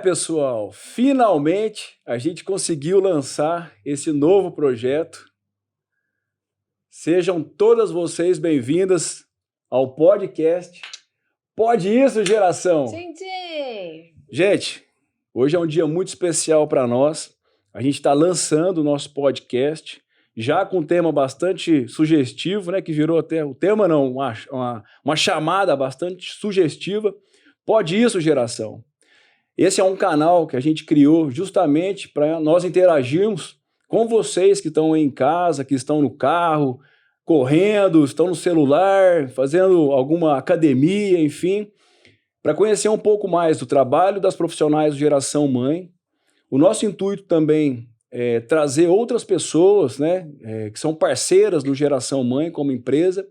Pessoal, finalmente a gente conseguiu lançar esse novo projeto. Sejam todas vocês bem-vindas ao podcast Pode Isso, Geração! Gente, hoje é um dia muito especial para nós. A gente está lançando o nosso podcast, já com um tema bastante sugestivo, né? Que virou até o tema, não, uma chamada bastante sugestiva. Pode Isso, Geração! Esse é um canal que a gente criou justamente para nós interagirmos com vocês que estão em casa, que estão no carro, correndo, estão no celular, fazendo alguma academia, enfim, para conhecer um pouco mais do trabalho das profissionais do Geração Mãe. O nosso intuito também é trazer outras pessoas, né, que são parceiras do Geração Mãe como empresa.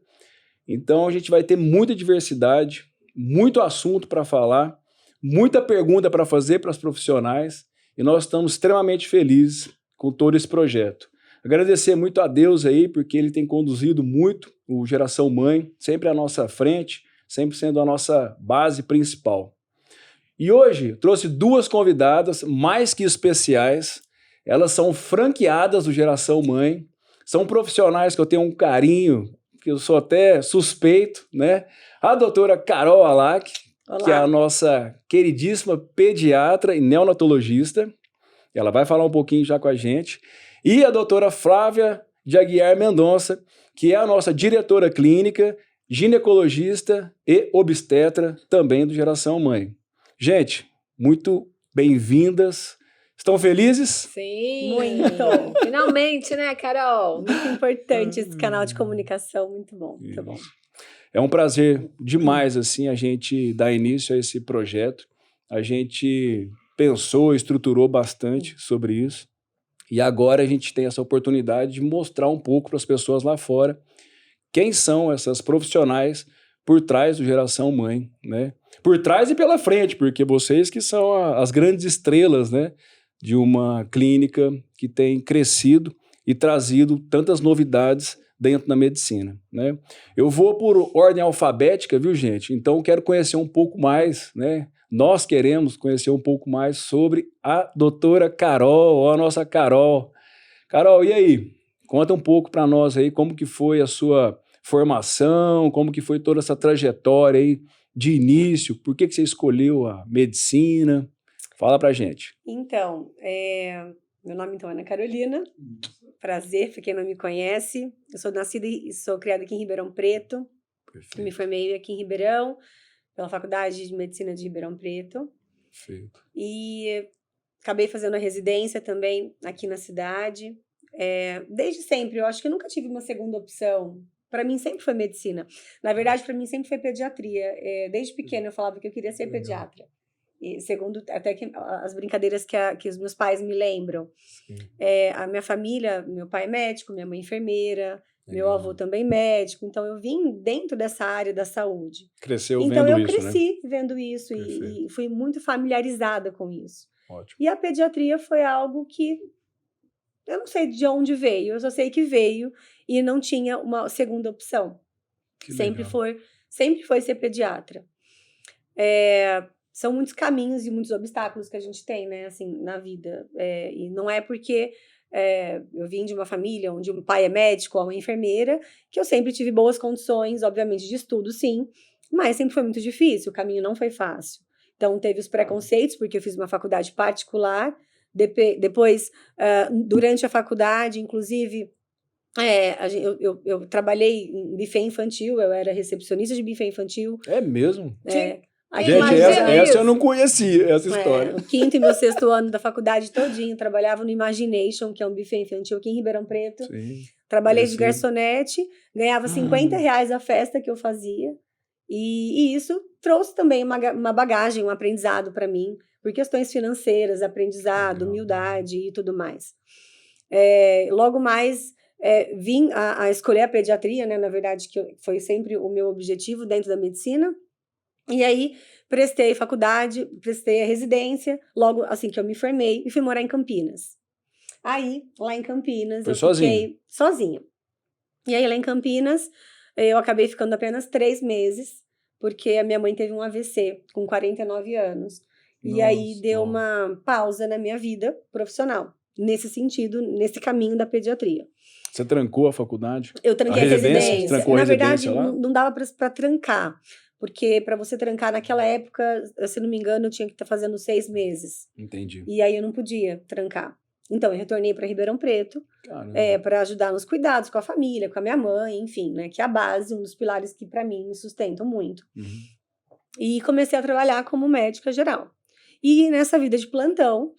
Então a gente vai ter muita diversidade, muito assunto para falar, muita pergunta para fazer para os profissionais e nós estamos extremamente felizes com todo esse projeto. Agradecer muito a Deus aí, porque Ele tem conduzido muito o Geração Mãe, sempre à nossa frente, sempre sendo a nossa base principal. E hoje trouxe duas convidadas mais que especiais, elas são franqueadas do Geração Mãe, são profissionais que eu tenho um carinho, que eu sou até suspeito, né? A doutora Carol Alac, olá, que é a nossa queridíssima pediatra e neonatologista. Ela vai falar um pouquinho já com a gente. E a doutora Flávia de Aguiar Mendonça, que é a nossa diretora clínica, ginecologista e obstetra também do Geração Mãe. Gente, muito bem-vindas. Estão felizes? Sim! Muito! Finalmente, né, Carol? Muito importante esse canal de comunicação, muito bom, muito bom. É um prazer demais, assim, a gente dar início a esse projeto. A gente pensou, estruturou bastante sobre isso. E agora a gente tem essa oportunidade de mostrar um pouco para as pessoas lá fora quem são essas profissionais por trás do Geração Mãe, né? Por trás e pela frente, porque vocês que são as grandes estrelas, né, de uma clínica que tem crescido e trazido tantas novidades dentro da medicina, né? Eu vou por ordem alfabética, viu, gente? Então, eu quero conhecer um pouco mais, né? Nós queremos conhecer um pouco mais sobre a doutora Carol, a nossa Carol. Carol, e aí? Conta um pouco para nós aí como que foi a sua formação, como que foi toda essa trajetória aí de início, por que você escolheu a medicina? Fala pra gente. Então, meu nome então é Ana Carolina. Prazer, para quem não me conhece. Eu sou nascida e sou criada aqui em Ribeirão Preto. Perfeito. Me formei aqui em Ribeirão, pela Faculdade de Medicina de Ribeirão Preto. Perfeito. E acabei fazendo a residência também aqui na cidade. Desde sempre, eu acho que eu nunca tive uma segunda opção. Para mim sempre foi medicina. Na verdade, para mim sempre foi pediatria. Desde pequena eu falava que eu queria ser pediatra. E segundo até que as brincadeiras que os meus pais me lembram. A minha família, meu pai é médico, minha mãe é enfermeira, meu avô também médico, então eu vim dentro dessa área da saúde. Cresceu então vendo eu isso, cresci né? vendo isso e fui muito familiarizada com isso. Ótimo. E a pediatria foi algo que eu não sei de onde veio, eu só sei que veio e não tinha uma segunda opção. Sempre foi ser pediatra. São muitos caminhos e muitos obstáculos que a gente tem, né, assim, na vida. E não é porque eu vim de uma família onde o pai é médico ou uma enfermeira que eu sempre tive boas condições, obviamente, de estudo, sim, mas sempre foi muito difícil, o caminho não foi fácil. Então, teve os preconceitos, porque eu fiz uma faculdade particular. Depois, durante a faculdade, inclusive, eu trabalhei em buffet infantil, eu era recepcionista de buffet infantil. É mesmo? Gente, essa eu não conhecia, essa história. O quinto e meu sexto ano da faculdade todinho, trabalhava no Imagination, que é um buffet infantil aqui em Ribeirão Preto. Sim, trabalhei de garçonete, ganhava R$50 a festa que eu fazia. E isso trouxe também uma bagagem, um aprendizado para mim, por questões financeiras, aprendizado, humildade e tudo mais. Logo mais, vim a escolher a pediatria, né? Na verdade, que foi sempre o meu objetivo dentro da medicina. E aí, prestei faculdade, prestei a residência, logo assim que eu me formei, e fui morar em Campinas. Aí, lá em Campinas, fiquei sozinha. E aí, lá em Campinas, eu acabei ficando apenas 3 meses, porque a minha mãe teve um AVC com 49 anos. E aí deu uma pausa na minha vida profissional, nesse sentido, nesse caminho da pediatria. Você trancou a faculdade? Eu tranquei a residência. Trancou a residência verdade, lá? não dava para trancar. Porque para você trancar naquela época, se não me engano, eu tinha que estar fazendo 6 meses. Entendi. E aí eu não podia trancar. Então eu retornei para Ribeirão Preto, para ajudar nos cuidados com a família, com a minha mãe, enfim, né? Que é a base, um dos pilares que para mim me sustentam muito. E comecei a trabalhar como médica geral. E nessa vida de plantão,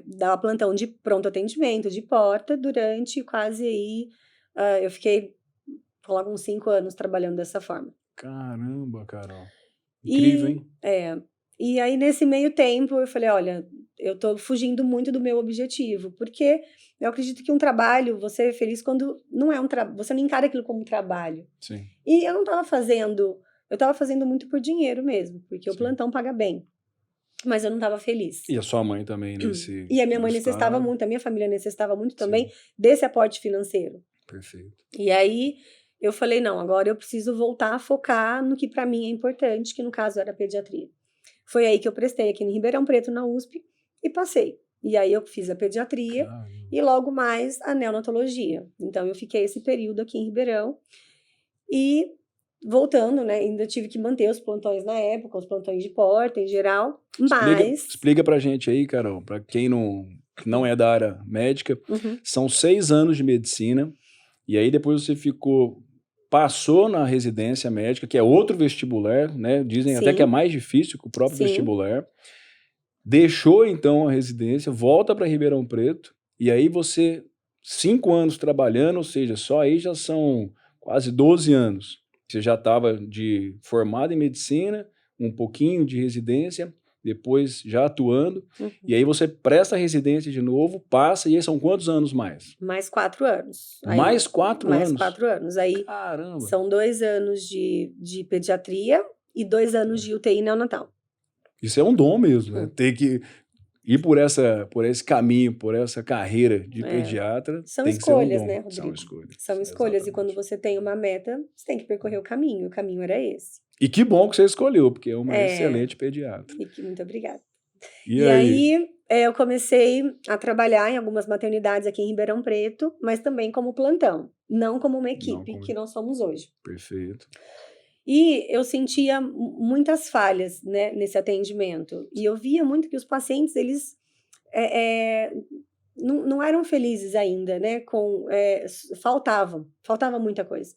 dava plantão de pronto atendimento, de porta, durante quase aí, eu fiquei, logo uns 5 anos trabalhando dessa forma. Caramba, Carol. Incrível, hein? E aí, nesse meio tempo, eu falei, olha, eu tô fugindo muito do meu objetivo, porque eu acredito que um trabalho, você é feliz quando não é um trabalho, você não encara aquilo como um trabalho. Sim. E eu não tava fazendo, eu tava fazendo muito por dinheiro mesmo, porque o plantão paga bem. Mas eu não estava feliz. E a sua mãe também E a minha mãe necessitava muito, a minha família necessitava muito também desse aporte financeiro. Perfeito. E aí eu falei, não, agora eu preciso voltar a focar no que para mim é importante, que no caso era a pediatria. Foi aí que eu prestei aqui em Ribeirão Preto, na USP, e passei. E aí eu fiz a pediatria e logo mais a neonatologia. Então eu fiquei esse período aqui em Ribeirão e voltando, né, ainda tive que manter os plantões na época, os plantões de porta em geral, mas... Explica pra gente aí, Carol, pra quem não é da área médica, são 6 anos de medicina, e aí depois você passou na residência médica, que é outro vestibular, né, dizem até que é mais difícil que o próprio vestibular, deixou então a residência, volta para Ribeirão Preto, e aí você, 5 anos trabalhando, ou seja, só aí já são quase 12 anos. Você já estava formado em medicina, um pouquinho de residência, depois já atuando, e aí você presta a residência de novo, passa, e aí são quantos anos mais? Mais 4 anos. Mais 4 anos? Mais 4 anos. Aí caramba, são 2 anos de pediatria e 2 anos de UTI neonatal. Isso é um dom mesmo, né? Ter que ir por esse caminho, por essa carreira de pediatra. São tem escolhas, que ser um dom. né, Rodrigo? São escolhas. São escolhas, exatamente. E quando você tem uma meta, você tem que percorrer o caminho era esse. E que bom que você escolheu, porque é uma excelente pediatra. Muito obrigada. E aí eu comecei a trabalhar em algumas maternidades aqui em Ribeirão Preto, mas também como plantão, não como uma equipe que nós somos hoje. Perfeito. E eu sentia muitas falhas, né, nesse atendimento. E eu via muito que os pacientes, eles não eram felizes ainda, né? Faltava muita coisa.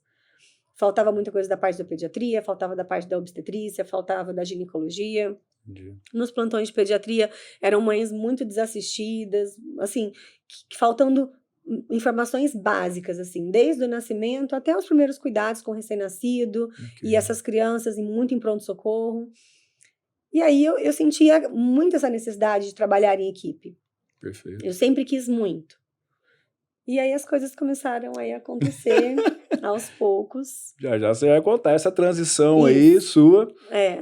Faltava muita coisa da parte da pediatria, faltava da parte da obstetrícia, faltava da ginecologia. Entendi. Nos plantões de pediatria, eram mães muito desassistidas, assim, faltando informações básicas, assim, desde o nascimento até os primeiros cuidados com o recém-nascido, e essas crianças muito em pronto-socorro. E aí eu sentia muito essa necessidade de trabalhar em equipe. Perfeito. Eu sempre quis muito. E aí as coisas começaram aí a acontecer aos poucos. Já você vai contar essa transição aí sua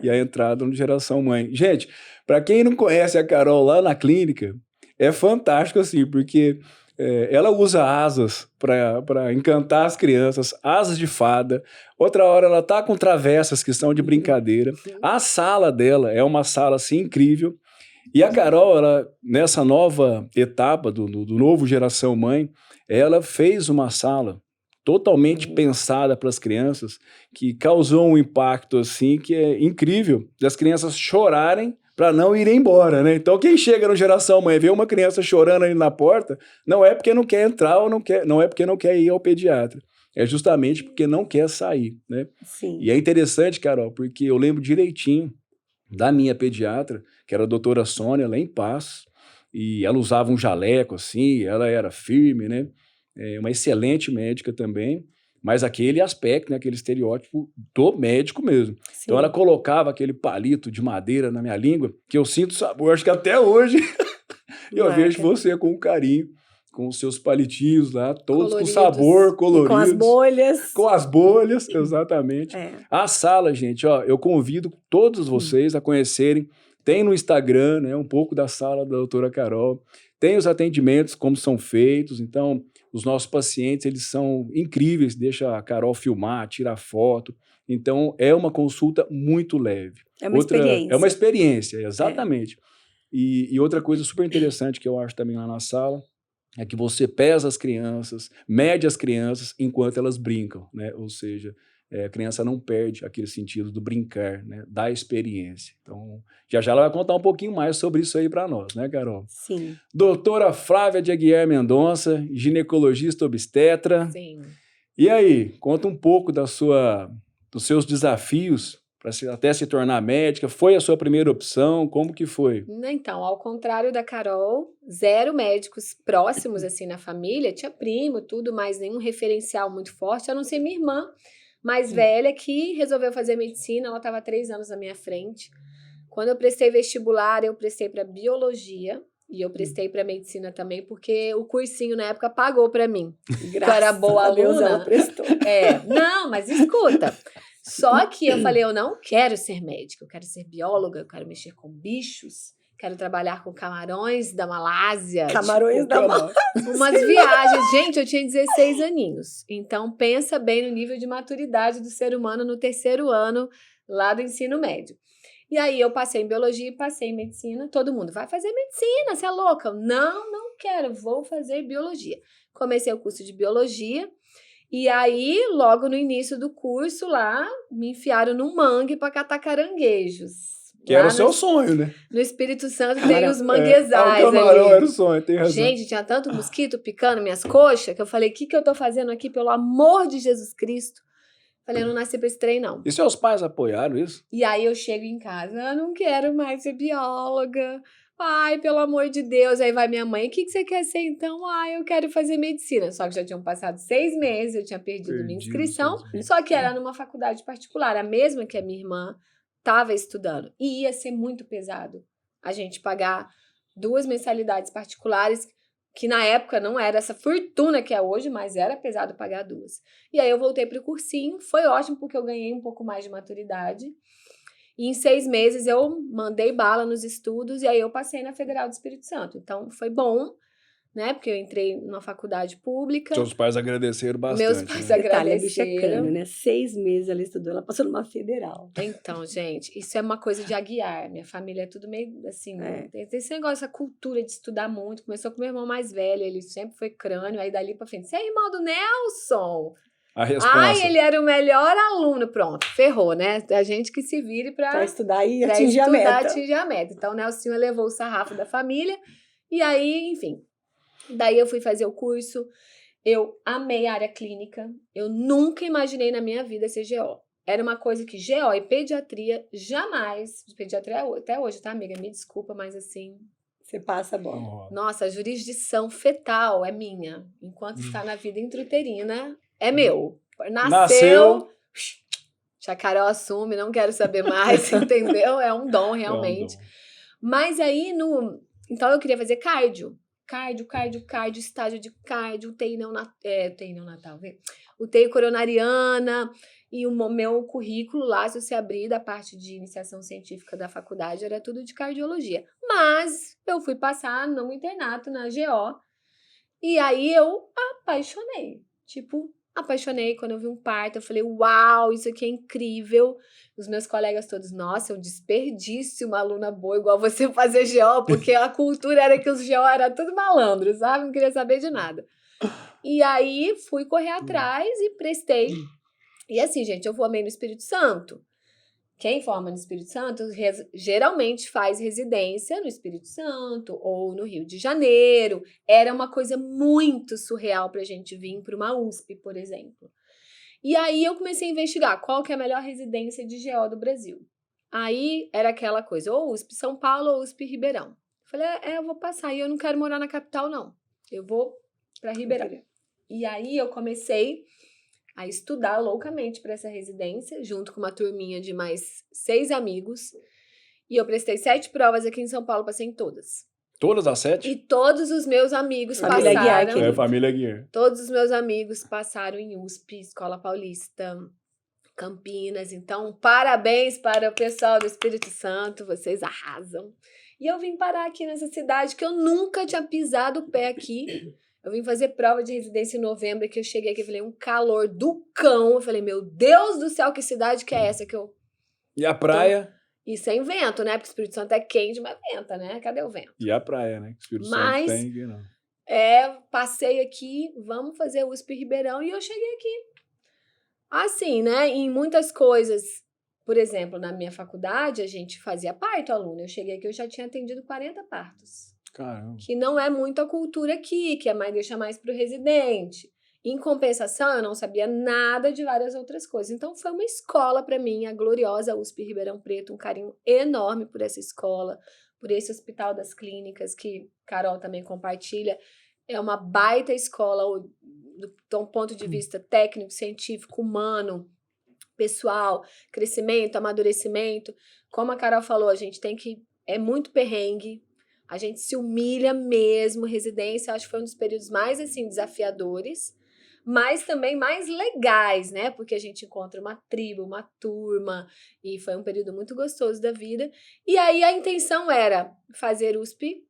e a entrada no Geração Mãe. Gente, para quem não conhece a Carol lá na clínica, é fantástico assim, porque ela usa asas para encantar as crianças, asas de fada. Outra hora ela tá com travessas que são de brincadeira. A sala dela é uma sala assim incrível. E a Carol, ela, nessa nova etapa do novo Geração Mãe, ela fez uma sala totalmente pensada para as crianças, que causou um impacto assim que é incrível, das crianças chorarem para não irem embora, né? Então quem chega no Geração Mãe e vê uma criança chorando ali na porta, não é porque não quer entrar ou não é porque não quer ir ao pediatra. É justamente porque não quer sair, né? Sim. E é interessante, Carol, porque eu lembro direitinho da minha pediatra, que era a doutora Sônia, lá em Paz, e ela usava um jaleco assim, ela era firme, né? Uma excelente médica também, mas aquele aspecto, né, aquele estereótipo do médico mesmo. Sim. Então ela colocava aquele palito de madeira na minha língua, que eu sinto sabor, acho que até hoje eu vejo você com carinho, com os seus palitinhos lá, todos coloridos, com sabor, coloridos. Com as bolhas. Com as bolhas, exatamente. A sala, gente, ó, eu convido todos vocês a conhecerem. Tem no Instagram, né, um pouco da sala da doutora Carol. Tem os atendimentos, como são feitos. Então, os nossos pacientes, eles são incríveis. Deixa a Carol filmar, tirar foto. Então, é uma consulta muito leve. É uma experiência. É uma experiência, exatamente. E outra coisa super interessante que eu acho também lá na sala é que você pesa as crianças, mede as crianças enquanto elas brincam, né? Ou seja, a criança não perde aquele sentido do brincar, né? Da experiência. Então, já ela vai contar um pouquinho mais sobre isso aí para nós, né, Carol? Sim. Doutora Flávia de Aguiar Mendonça, ginecologista obstetra. Sim. E aí, conta um pouco dos seus desafios para até se tornar médica. Foi a sua primeira opção? Como que foi? Então, ao contrário da Carol, 0 médicos próximos, assim, na família. Tinha primo, tudo, mas nenhum referencial muito forte, a não ser minha irmã mais velha, que resolveu fazer medicina. Ela estava 3 anos na minha frente. Quando eu prestei vestibular, eu prestei para biologia. E eu prestei para medicina também, porque o cursinho na época pagou para mim. Graças era boa a Deus, aluna. ela prestou. Não, mas escuta. Só que eu falei, eu não quero ser médica, eu quero ser bióloga, eu quero mexer com bichos, quero trabalhar com camarões da Malásia. Camarões da Malásia. Umas viagens. Gente, eu tinha 16 aninhos. Então, pensa bem no nível de maturidade do ser humano no 3º ano lá do ensino médio. E aí, eu passei em biologia e passei em medicina. Todo mundo, vai fazer medicina, você é louca? Não quero, vou fazer biologia. Comecei o curso de biologia. E aí, logo no início do curso lá, me enfiaram num mangue para catar caranguejos. Que era o seu sonho, né? No Espírito Santo tem os manguezais o camarão ali. era o sonho, tem razão. Gente, tinha tanto mosquito picando minhas coxas que eu falei, o que eu tô fazendo aqui, pelo amor de Jesus Cristo? Falei, eu não nasci pra esse trem, não. E seus pais apoiaram isso? E aí eu chego em casa, eu não quero mais ser bióloga. Ai, pelo amor de Deus. Aí vai minha mãe, o que você quer ser então? Ai, eu quero fazer medicina. Só que já tinham passado 6 meses, eu tinha perdido minha inscrição. Só que era numa faculdade particular, a mesma que a minha irmã estava estudando. E ia ser muito pesado a gente pagar 2 mensalidades particulares, que na época não era essa fortuna que é hoje, mas era pesado pagar 2. E aí eu voltei para o cursinho, foi ótimo porque eu ganhei um pouco mais de maturidade. E em 6 meses eu mandei bala nos estudos e aí eu passei na Federal do Espírito Santo. Então foi bom, né? Porque eu entrei numa faculdade pública. Seus pais agradeceram bastante. Meus pais agradeceram. A bicha é crânio, né? 6 meses ela estudou, ela passou numa federal. Então, gente, isso é uma coisa de Aguiar. Minha família é tudo meio assim. Tem esse negócio, essa cultura de estudar muito. Começou com meu irmão mais velho, ele sempre foi crânio. Aí dali pra frente, você é irmão do Nelson? A resposta. Ai, ele era o melhor aluno. Pronto, ferrou, né? A gente que se vire pra estudar e atingir a meta. Então, o Nelson levou o sarrafo da família. E aí, enfim. Daí eu fui fazer o curso. Eu amei a área clínica. Eu nunca imaginei na minha vida ser GO. Era uma coisa que GO e pediatria jamais... Pediatria até hoje, tá, amiga? Me desculpa, mas assim... Você passa a bola. Nossa, a jurisdição fetal é minha. Enquanto está na vida intrauterina... É meu. Nasceu. Chacarol assume, não quero saber mais, entendeu? É um dom, realmente. Mas aí, então eu queria fazer cardio. Cardio, estágio de cardio, UTI neonatal, UTI coronariana. E o meu currículo lá, se você abrir da parte de iniciação científica da faculdade, era tudo de cardiologia. Mas eu fui passar no internato, na GO. E aí eu apaixonei quando eu vi um parto. Eu falei, uau, isso aqui é incrível. Os meus colegas todos, nossa, é um desperdício uma aluna boa igual você fazer GO, porque a cultura era que os GO eram tudo malandro, sabe? Não queria saber de nada. E aí fui correr atrás e prestei. E assim, gente, eu formei no Espírito Santo. Quem forma no Espírito Santo geralmente faz residência no Espírito Santo ou no Rio de Janeiro. Era uma coisa muito surreal para a gente vir para uma USP, por exemplo. E aí eu comecei a investigar qual que é a melhor residência de GO do Brasil. Aí era aquela coisa, ou USP São Paulo ou USP Ribeirão. Falei, eu vou passar e eu não quero morar na capital, não. Eu vou para Ribeirão. E aí eu comecei a estudar loucamente para essa residência, junto com uma turminha de mais 6 amigos. E eu prestei 7 provas aqui em São Paulo, passei em todas. Todas as 7? E todos os meus amigos família passaram... Guiar, família Guiar. Todos os meus amigos passaram em USP, Escola Paulista, Campinas. Então, parabéns para o pessoal do Espírito Santo, vocês arrasam. E eu vim parar aqui nessa cidade que eu nunca tinha pisado o pé aqui. Eu vim fazer prova de residência em novembro, que eu cheguei aqui e falei, um calor do cão. Eu falei, meu Deus do céu, que cidade que é essa que eu... E a praia? E sem vento, né? Porque o Espírito Santo é quente, mas venta, né? Cadê o vento? E a praia, né? O Espírito Santo tem que não. Passei aqui, vamos fazer USP Ribeirão e eu cheguei aqui. Assim, né? Em muitas coisas, por exemplo, na minha faculdade, a gente fazia parto, aluno. Eu cheguei aqui, eu já tinha atendido 40 partos. Caramba. Que não é muito a cultura aqui, que deixa mais para o residente. Em compensação, eu não sabia nada de várias outras coisas. Então, foi uma escola para mim, a gloriosa USP Ribeirão Preto, um carinho enorme por essa escola, por esse Hospital das Clínicas, que Carol também compartilha. É uma baita escola, do ponto de vista técnico, científico, humano, pessoal, crescimento, amadurecimento. Como a Carol falou, a gente é muito perrengue, a gente se humilha mesmo. Residência, acho que foi um dos períodos mais, assim, desafiadores, mas também mais legais, né? Porque a gente encontra uma tribo, uma turma, e foi um período muito gostoso da vida. E aí a intenção era fazer USP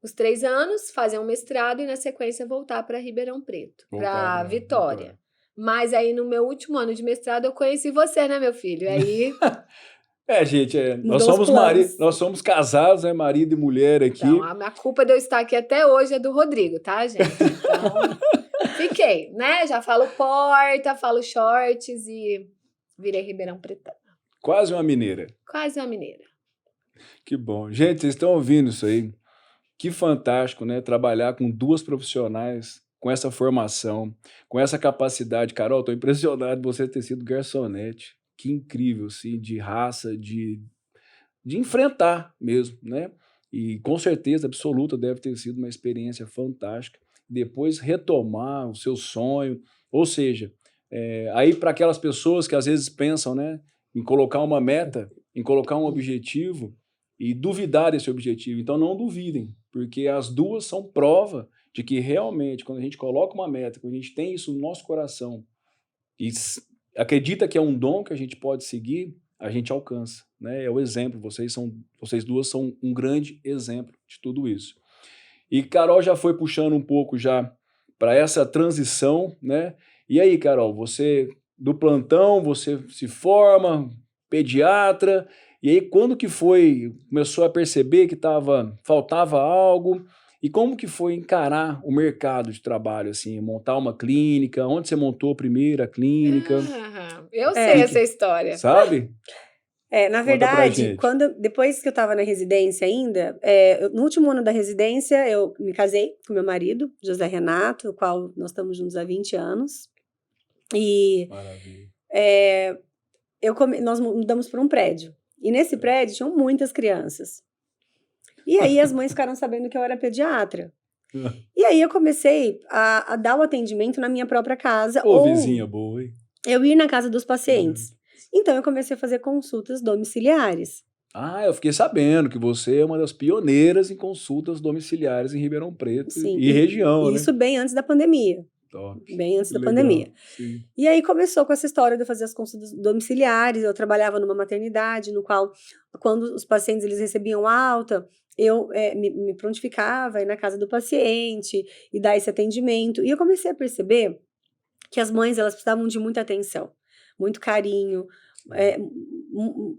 os 3 anos, fazer um mestrado e na sequência voltar para Ribeirão Preto, para Vitória. Mas aí no meu último ano de mestrado eu conheci você, né, meu filho? Aí... gente, nós somos casados, né, marido e mulher aqui. Então, a minha culpa de eu estar aqui até hoje é do Rodrigo, tá, gente? Então... Fiquei, né? Já falo porta, falo shorts e virei Ribeirão Pretana. Quase uma mineira. Quase uma mineira. Que bom. Gente, vocês estão ouvindo isso aí? Que fantástico, né? Trabalhar com 2 profissionais, com essa formação, com essa capacidade. Carol, estou impressionado de você ter sido garçonete. Que incrível, assim, de raça, de enfrentar mesmo, né? E com certeza absoluta deve ter sido uma experiência fantástica. Depois retomar o seu sonho, ou seja, aí para aquelas pessoas que às vezes pensam, né, em colocar uma meta, em colocar um objetivo e duvidar desse objetivo. Então não duvidem, porque as 2 são prova de que realmente quando a gente coloca uma meta, quando a gente tem isso no nosso coração e acredita que é um dom que a gente pode seguir, a gente alcança, né? É o exemplo, vocês 2 são um grande exemplo de tudo isso. E Carol já foi puxando um pouco já para essa transição, né? E aí, Carol, você do plantão, você se forma, pediatra, e aí quando que começou a perceber que faltava algo, e como que foi encarar o mercado de trabalho, assim, montar uma clínica, onde você montou a primeira clínica? Eu sei essa história. Sabe? Na verdade, depois que eu estava na residência ainda, no último ano da residência, eu me casei com meu marido, José Renato, o qual nós estamos juntos há 20 anos. E nós mudamos para um prédio. E nesse prédio tinham muitas crianças. E aí as mães ficaram sabendo que eu era pediatra. E aí eu comecei a dar o atendimento na minha própria casa. Ou vizinha boa, hein? Eu ir na casa dos pacientes. Então, eu comecei a fazer consultas domiciliares. Eu fiquei sabendo que você é uma das pioneiras em consultas domiciliares em Ribeirão Preto. Sim, e região, isso, né? Bem antes da pandemia. Top. Bem antes da pandemia. Sim. E aí começou com essa história de eu fazer as consultas domiciliares. Eu trabalhava numa maternidade, no qual, quando os pacientes eles recebiam alta, eu me prontificava a ir na casa do paciente e dar esse atendimento. E eu comecei a perceber que as mães elas precisavam de muita atenção, muito carinho,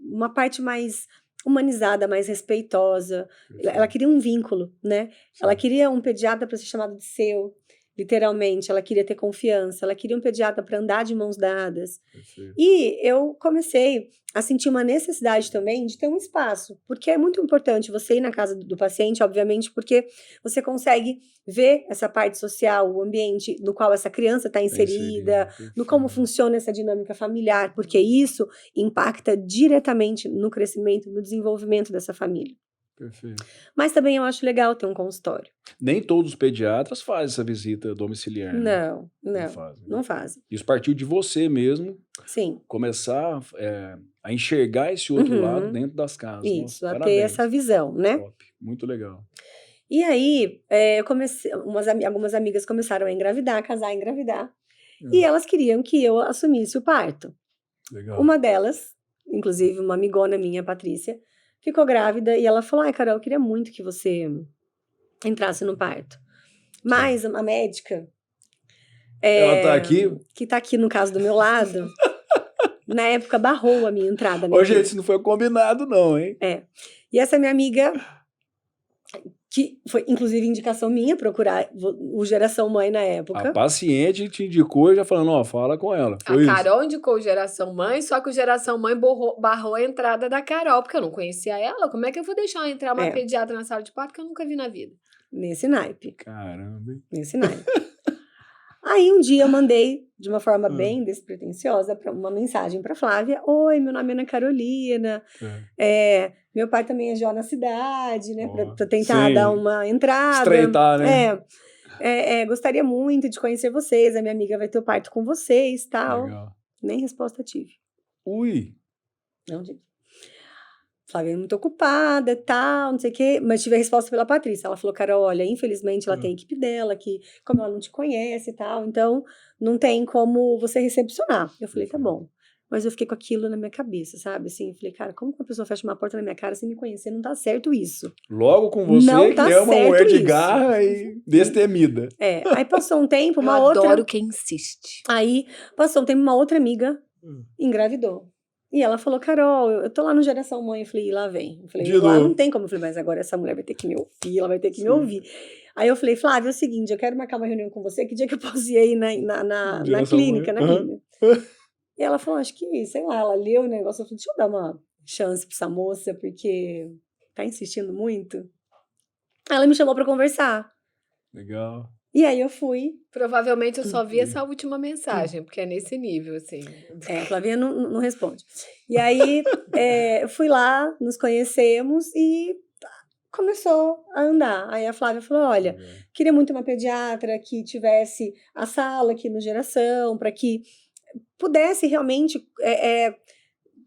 uma parte mais humanizada, mais respeitosa. Ela queria um vínculo, né? Sim. Ela queria um pediatra para ser chamado de seu, literalmente. Ela queria ter confiança, ela queria um pediatra para andar de mãos dadas. Perfeito. E eu comecei a sentir uma necessidade também de ter um espaço, porque é muito importante você ir na casa do paciente, obviamente, porque você consegue ver essa parte social, o ambiente no qual essa criança está inserida, no como funciona essa dinâmica familiar, porque isso impacta diretamente no crescimento, no desenvolvimento dessa família. Perfeito. Mas também eu acho legal ter um consultório. Nem todos os pediatras fazem essa visita domiciliar. Não, né? Não fazem. Isso partiu de você mesmo. Sim. Começar a enxergar esse outro lado dentro das casas. Isso, a ter essa visão, né? Top. Muito legal. E aí, eu comecei, algumas amigas começaram a engravidar, casar, engravidar. E elas queriam que eu assumisse o parto. Legal. Uma delas, inclusive uma amigona minha, Patrícia, ficou grávida e ela falou: Carol, eu queria muito que você entrasse no parto. Mas a médica... ela tá aqui? Que tá aqui, no caso, do meu lado. na época, barrou a minha entrada. Ô, gente, isso não foi combinado não, hein? E essa minha amiga, que foi inclusive indicação minha procurar o Geração Mãe na época. A paciente te indicou já falando, ó, fala com ela. Foi a Carol indicou o Geração Mãe, só que o Geração Mãe barrou a entrada da Carol, porque eu não conhecia ela. Como é que eu vou deixar entrar uma pediatra na sala de parto que eu nunca vi na vida? Nesse naipe. Caramba. Nesse naipe. Aí um dia eu mandei, de uma forma bem despretensiosa, uma mensagem para Flávia. Oi, meu nome é Ana Carolina. Meu pai também é Jó na cidade, né? Para tentar dar uma entrada. Estreitar, né? Gostaria muito de conhecer vocês. A minha amiga vai ter o parto com vocês, tal. Legal. Nem resposta tive. Ui. Não tive. Flávia é muito ocupada, tal, não sei o quê, mas tive a resposta pela Patrícia. Ela falou, Carol, olha, infelizmente ela tem a equipe dela, que como ela não te conhece e tal, então não tem como você recepcionar. Eu falei, tá bom. Mas eu fiquei com aquilo na minha cabeça, sabe? Assim, eu falei, cara, como que uma pessoa fecha uma porta na minha cara sem me conhecer? Não tá certo isso. Logo com você, não que tá é uma mulher de isso. garra e destemida. Aí passou um tempo, eu adoro quem insiste. Aí passou um tempo, uma outra amiga engravidou. E ela falou, Carol, eu tô lá no Geração Mãe. Eu falei, lá vem. Eu falei, lá não tem como. Eu falei, mas agora essa mulher vai ter que me ouvir, ela vai ter que me ouvir. Aí eu falei, Flávia, é o seguinte, eu quero marcar uma reunião com você, que dia que eu posso ir aí na clínica, na clínica? E ela falou, acho que, sei lá, ela leu o negócio, eu falei, deixa eu dar uma chance pra essa moça, porque tá insistindo muito. Ela me chamou pra conversar. Legal. E aí eu fui. Provavelmente eu só vi essa última mensagem, porque é nesse nível, assim. A Flavinha não responde. E aí eu fui lá, nos conhecemos e começou a andar. Aí a Flávia falou, olha, queria muito uma pediatra que tivesse a sala aqui no Geração, para que pudesse realmente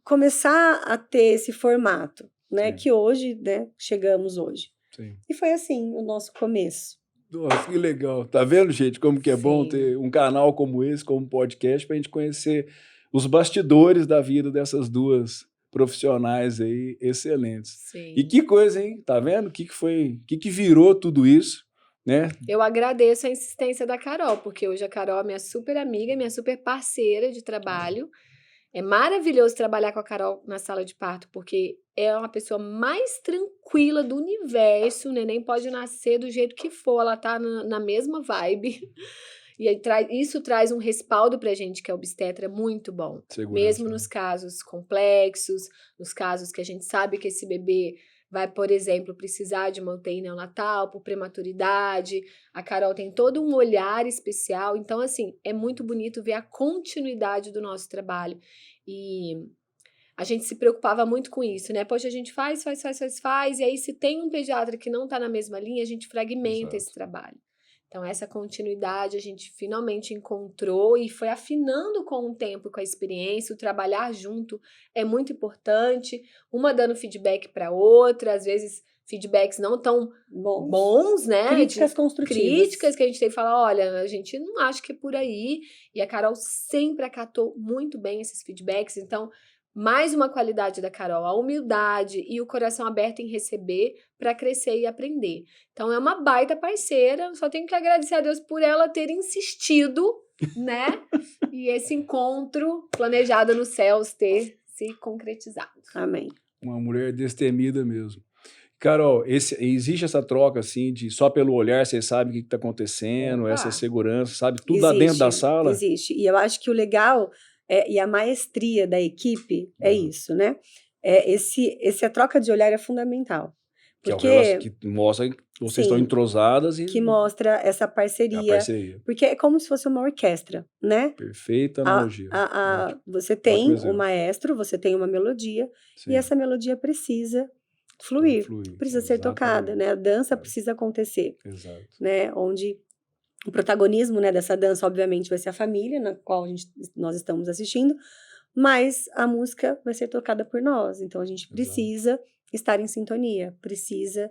começar a ter esse formato, né? Que hoje, né, chegamos hoje. Sim. E foi assim o nosso começo. Nossa, que legal. Tá vendo, gente, como que é bom ter um canal como esse, como podcast, pra gente conhecer os bastidores da vida dessas duas profissionais aí excelentes. Sim. E que coisa, hein? Tá vendo? O que foi, o que virou tudo isso, né? Eu agradeço a insistência da Carol, porque hoje a Carol é minha super amiga, minha super parceira de trabalho. É maravilhoso trabalhar com a Carol na sala de parto, porque é uma pessoa mais tranquila do universo, o neném pode nascer do jeito que for, ela tá na mesma vibe. E aí, isso traz um respaldo pra gente, que é obstetra, muito bom. Segurança. Mesmo nos casos complexos, nos casos que a gente sabe que esse bebê vai, por exemplo, precisar de uma UTI neonatal por prematuridade. A Carol tem todo um olhar especial. Então, assim, é muito bonito ver a continuidade do nosso trabalho. E a gente se preocupava muito com isso, né? Poxa, a gente faz. E aí, se tem um pediatra que não está na mesma linha, a gente fragmenta esse trabalho. Então, essa continuidade a gente finalmente encontrou e foi afinando com o tempo e com a experiência. O trabalhar junto é muito importante, uma dando feedback para outra, às vezes feedbacks não tão bons, né? Críticas construtivas. Críticas que a gente tem que falar, olha, a gente não acha que é por aí. E a Carol sempre acatou muito bem esses feedbacks, então mais uma qualidade da Carol, a humildade e o coração aberto em receber para crescer e aprender. Então é uma baita parceira, só tenho que agradecer a Deus por ela ter insistido, né? E esse encontro planejado nos céus ter se concretizado. Amém. Uma mulher destemida mesmo. Carol, existe essa troca assim de só pelo olhar você sabe o que está acontecendo, essa segurança, sabe tudo lá dentro da sala? Existe. E eu acho que o legal e a maestria da equipe é isso, né? A troca de olhar é fundamental. Porque, que mostra que vocês estão entrosadas e... Que mostra essa parceria. Porque é como se fosse uma orquestra, né? Perfeita analogia. Você tem um maestro, você tem uma melodia, e essa melodia precisa fluir, precisa ser tocada, né? A dança precisa acontecer. Exato. Né? Onde o protagonismo, né, dessa dança, obviamente, vai ser a família, na qual nós estamos assistindo, mas a música vai ser tocada por nós. Então, a gente precisa estar em sintonia, precisa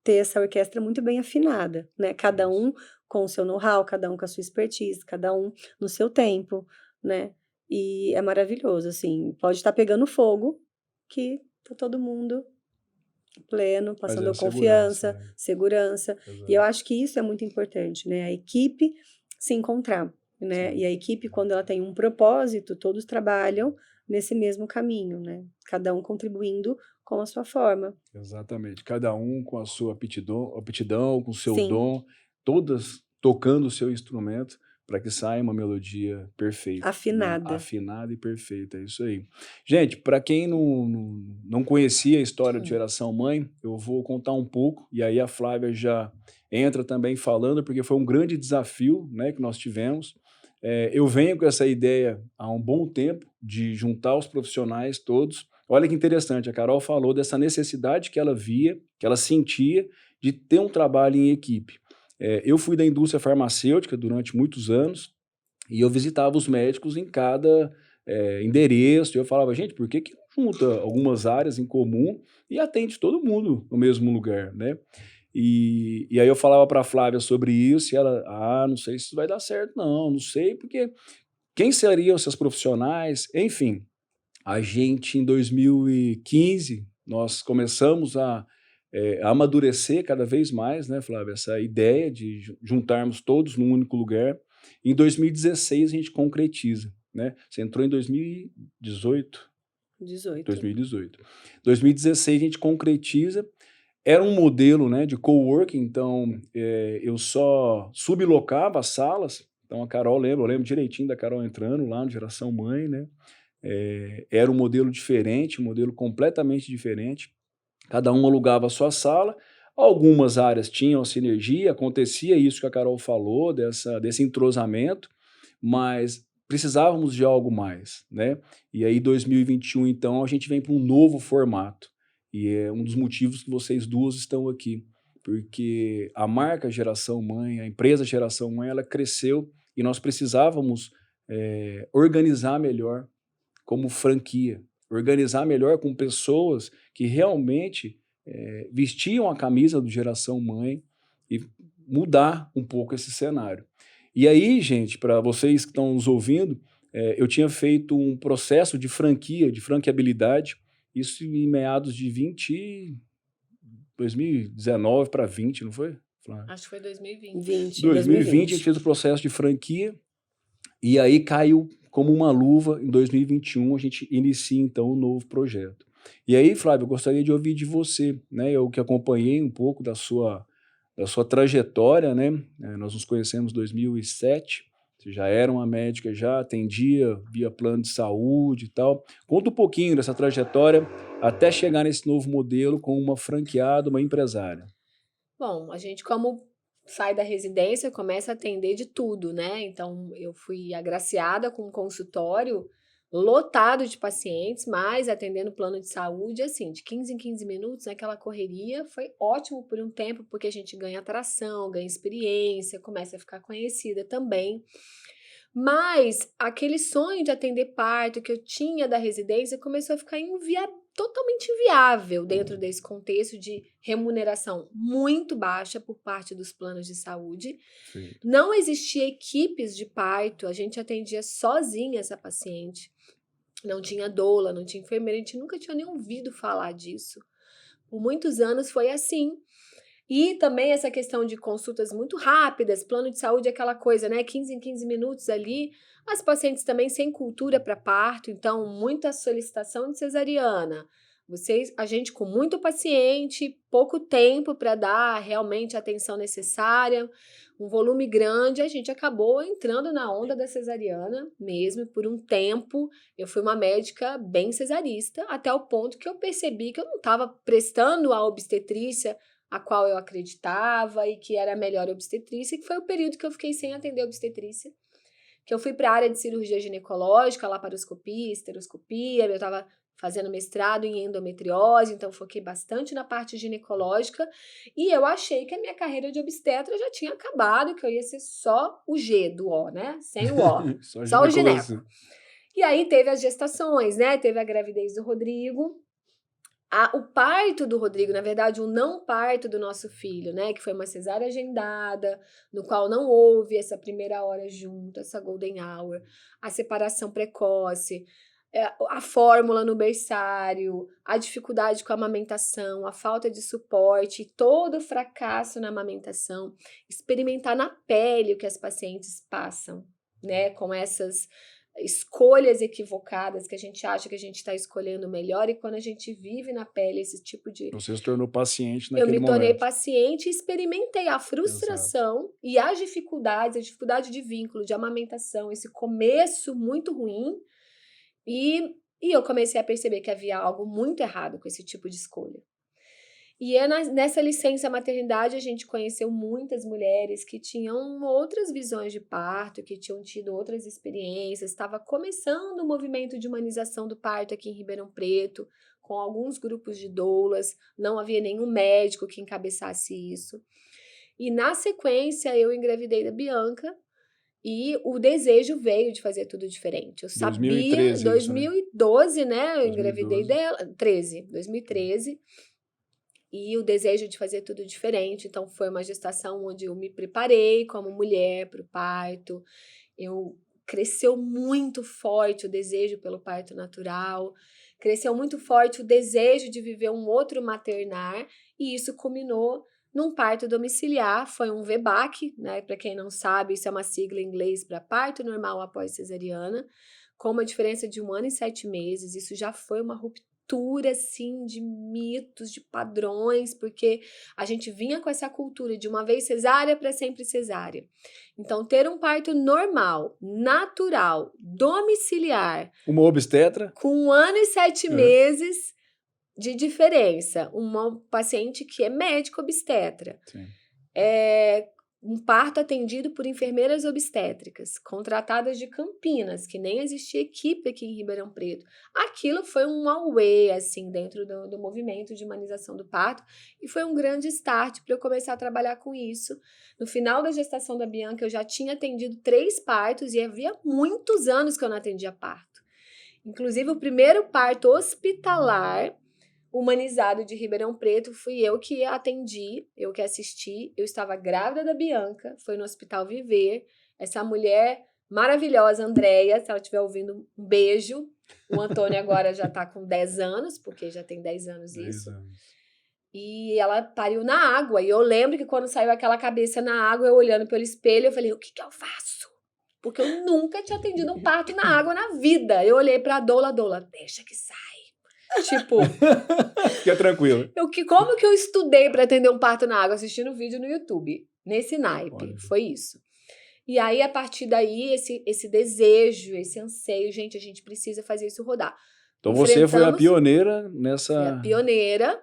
ter essa orquestra muito bem afinada, né? Cada um com o seu know-how, cada um com a sua expertise, cada um no seu tempo, né? E é maravilhoso, assim. Pode estar pegando fogo, que tá todo mundo pleno, passando confiança, segurança. E eu acho que isso é muito importante, né? A equipe se encontrar, né? E a equipe, quando ela tem um propósito, todos trabalham nesse mesmo caminho, né? Cada um contribuindo com a sua forma. Exatamente. Cada um com a sua aptidão, com o seu Sim. dom, todas tocando o seu instrumento para que saia uma melodia perfeita. Afinada. Né? Afinada e perfeita, é isso aí. Gente, para quem não conhecia a história de Geração Mãe, eu vou contar um pouco, e aí a Flávia já entra também falando, porque foi um grande desafio, né, que nós tivemos. Eu venho com essa ideia há um bom tempo de juntar os profissionais todos. Olha que interessante, a Carol falou dessa necessidade que ela via, que ela sentia de ter um trabalho em equipe. Eu fui da indústria farmacêutica durante muitos anos e eu visitava os médicos em cada endereço. E eu falava, gente, por que não junta algumas áreas em comum e atende todo mundo no mesmo lugar, né? E aí eu falava para a Flávia sobre isso e ela, não sei se isso vai dar certo, não sei, porque quem seriam esses profissionais? Enfim, a gente em 2015, nós começamos a amadurecer cada vez mais, né, Flávia, essa ideia de juntarmos todos num único lugar. Em 2016 a gente concretiza, né? Você entrou em 2018? 2018. 2016 a gente concretiza. Era um modelo, né, de coworking, então eu só sublocava as salas. Então a Carol eu lembro direitinho da Carol entrando lá no Geração Mãe, né? Era um modelo diferente, um modelo completamente diferente. Cada um alugava a sua sala. Algumas áreas tinham sinergia, acontecia isso que a Carol falou, desse entrosamento, mas precisávamos de algo mais, né? E aí, 2021, então, a gente vem para um novo formato. E é um dos motivos que vocês duas estão aqui, porque a marca Geração Mãe, a empresa Geração Mãe, ela cresceu e nós precisávamos organizar melhor como franquia, organizar melhor com pessoas que realmente vestiam a camisa do Geração Mãe e mudar um pouco esse cenário. E aí, gente, para vocês que estão nos ouvindo, eu tinha feito um processo de franquia, de franqueabilidade, isso em meados de 2019 para 20, não foi? Acho que foi 2020. 2020 a gente fez o processo de franquia e aí caiu como uma luva. Em 2021 a gente inicia então um novo projeto. E aí, Flávio, eu gostaria de ouvir de você, né? Eu que acompanhei um pouco da sua trajetória, né? Nós nos conhecemos em 2007. Você já era uma médica, já atendia via plano de saúde e tal. Conta um pouquinho dessa trajetória até chegar nesse novo modelo com uma franqueada, uma empresária. Bom, a gente como sai da residência, começa a atender de tudo, né? Então, eu fui agraciada com um consultório lotado de pacientes, mas atendendo plano de saúde, assim, de 15 em 15 minutos, naquela correria, foi ótimo por um tempo, porque a gente ganha atração, ganha experiência, começa a ficar conhecida também. Mas aquele sonho de atender parto que eu tinha da residência começou a ficar totalmente inviável dentro desse contexto de remuneração muito baixa por parte dos planos de saúde. Sim. Não existia equipes de parto, a gente atendia sozinha essa paciente. Não tinha doula, não tinha enfermeira, a gente nunca tinha nem ouvido falar disso. Por muitos anos foi assim. E também essa questão de consultas muito rápidas, plano de saúde, aquela coisa, né? 15 em 15 minutos ali. As pacientes também sem cultura para parto, então muita solicitação de cesariana. A gente com muito paciente, pouco tempo para dar realmente a atenção necessária, um volume grande, a gente acabou entrando na onda da cesariana mesmo. Por um tempo, eu fui uma médica bem cesarista, até o ponto que eu percebi que eu não estava prestando a obstetrícia a qual eu acreditava e que era a melhor obstetrícia, que foi o período que eu fiquei sem atender obstetrícia, que eu fui para a área de cirurgia ginecológica, laparoscopia, esteroscopia, eu estava fazendo mestrado em endometriose, então foquei bastante na parte ginecológica, e eu achei que a minha carreira de obstetra já tinha acabado, que eu ia ser só o G do O, né? Sem o O, só o gineco. E aí teve as gestações, né? Teve a gravidez do Rodrigo, o parto do Rodrigo, na verdade, o não parto do nosso filho, né? Que foi uma cesárea agendada, no qual não houve essa primeira hora junto, essa golden hour, a separação precoce, a fórmula no berçário, a dificuldade com a amamentação, a falta de suporte, todo o fracasso na amamentação, experimentar na pele o que as pacientes passam, né? Com essas escolhas equivocadas, que a gente acha que a gente está escolhendo melhor, e quando a gente vive na pele esse tipo de... Você se tornou paciente naquele momento. Eu me tornei paciente e experimentei a frustração Exato. E as dificuldades, a dificuldade de vínculo, de amamentação, esse começo muito ruim, e eu comecei a perceber que havia algo muito errado com esse tipo de escolha. E nessa licença maternidade a gente conheceu muitas mulheres que tinham outras visões de parto, que tinham tido outras experiências. Estava começando o movimento de humanização do parto aqui em Ribeirão Preto, com alguns grupos de doulas, não havia nenhum médico que encabeçasse isso. E na sequência eu engravidei da Bianca e o desejo veio de fazer tudo diferente. Eu sabia, 2013, 2012, isso, né? Eu engravidei dela, 2013. E o desejo de fazer tudo diferente. Então, foi uma gestação onde eu me preparei como mulher para o parto. Cresceu muito forte o desejo pelo parto natural. Cresceu muito forte o desejo de viver um outro maternar. E isso culminou num parto domiciliar. Foi um VBAC, né? Para quem não sabe, isso é uma sigla em inglês para parto normal após cesariana, com uma diferença de 1 ano e 7 meses. Isso já foi uma ruptura, assim, de mitos, de padrões, porque a gente vinha com essa cultura de uma vez cesárea para sempre cesárea. Então, ter um parto normal, natural, domiciliar... Uma obstetra? Com 1 ano e 7 meses de diferença. Uma paciente que é médica obstetra. Sim. Um parto atendido por enfermeiras obstétricas, contratadas de Campinas, que nem existia equipe aqui em Ribeirão Preto. Aquilo foi um auê, assim, dentro do movimento de humanização do parto, e foi um grande start para eu começar a trabalhar com isso. No final da gestação da Bianca, eu já tinha atendido 3 partos, e havia muitos anos que eu não atendia parto. Inclusive, o primeiro parto hospitalar humanizado de Ribeirão Preto, fui eu que atendi, eu que assisti. Eu estava grávida da Bianca, foi no Hospital Viver. Essa mulher maravilhosa, Andréia, se ela estiver ouvindo, um beijo. O Antônio agora já está com 10 anos, porque já tem 10 anos isso. 10 anos. E ela pariu na água. E eu lembro que quando saiu aquela cabeça na água, eu olhando pelo espelho, eu falei, o que eu faço? Porque eu nunca tinha atendido um parto na água na vida. Eu olhei pra doula, deixa que sai. Tipo... Fica tranquilo. Como que eu estudei para atender um parto na água? Assistindo vídeo no YouTube. Nesse naipe. Olha. Foi isso. E aí, a partir daí, esse desejo, esse anseio, gente, a gente precisa fazer isso rodar. Então você foi a pioneira nessa... Fui a pioneira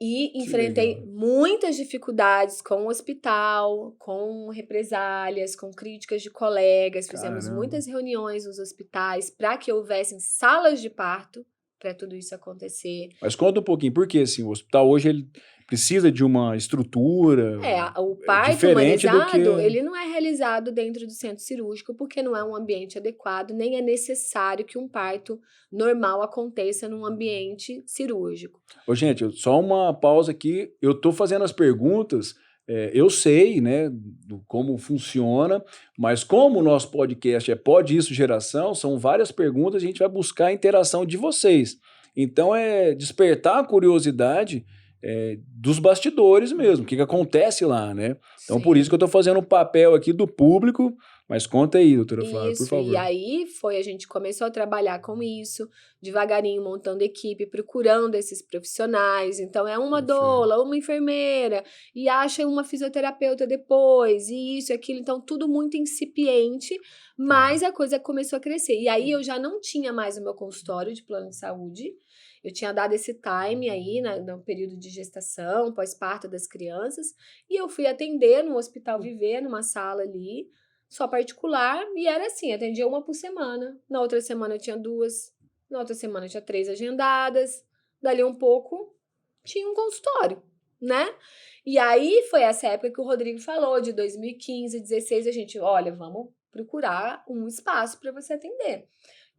e enfrentei muitas dificuldades com o hospital, com represálias, com críticas de colegas. Fizemos muitas reuniões nos hospitais para que houvessem salas de parto para tudo isso acontecer. Mas conta um pouquinho, por que assim, o hospital hoje ele precisa de uma estrutura o parto humanizado, ele não é realizado dentro do centro cirúrgico porque não é um ambiente adequado, nem é necessário que um parto normal aconteça num ambiente cirúrgico. Ô, gente, só uma pausa aqui, eu tô fazendo as perguntas, eu sei, né, como funciona, mas como o nosso podcast é Pode Isso Geração, são várias perguntas, a gente vai buscar a interação de vocês. Então, despertar a curiosidade dos bastidores mesmo, o que acontece lá, né? Então, Sim. Por isso que eu estou fazendo um papel aqui do público, mas conta aí, doutora Flávia, por favor. E aí a gente começou a trabalhar com isso, devagarinho montando equipe, procurando esses profissionais. Então, é uma doula, uma enfermeira, e acha uma fisioterapeuta depois, e isso e aquilo. Então, tudo muito incipiente, mas a coisa começou a crescer. E aí, eu já não tinha mais o meu consultório de plano de saúde. Eu tinha dado esse time aí, no período de gestação, pós-parto das crianças, e eu fui atender no Hospital Viver, numa sala ali, só particular, e era assim, atendia 1 por semana. Na outra semana eu tinha 2, na outra semana eu tinha 3 agendadas, dali um pouco tinha um consultório, né? E aí foi essa época que o Rodrigo falou, de 2015, 2016, a gente, olha, vamos procurar um espaço para você atender.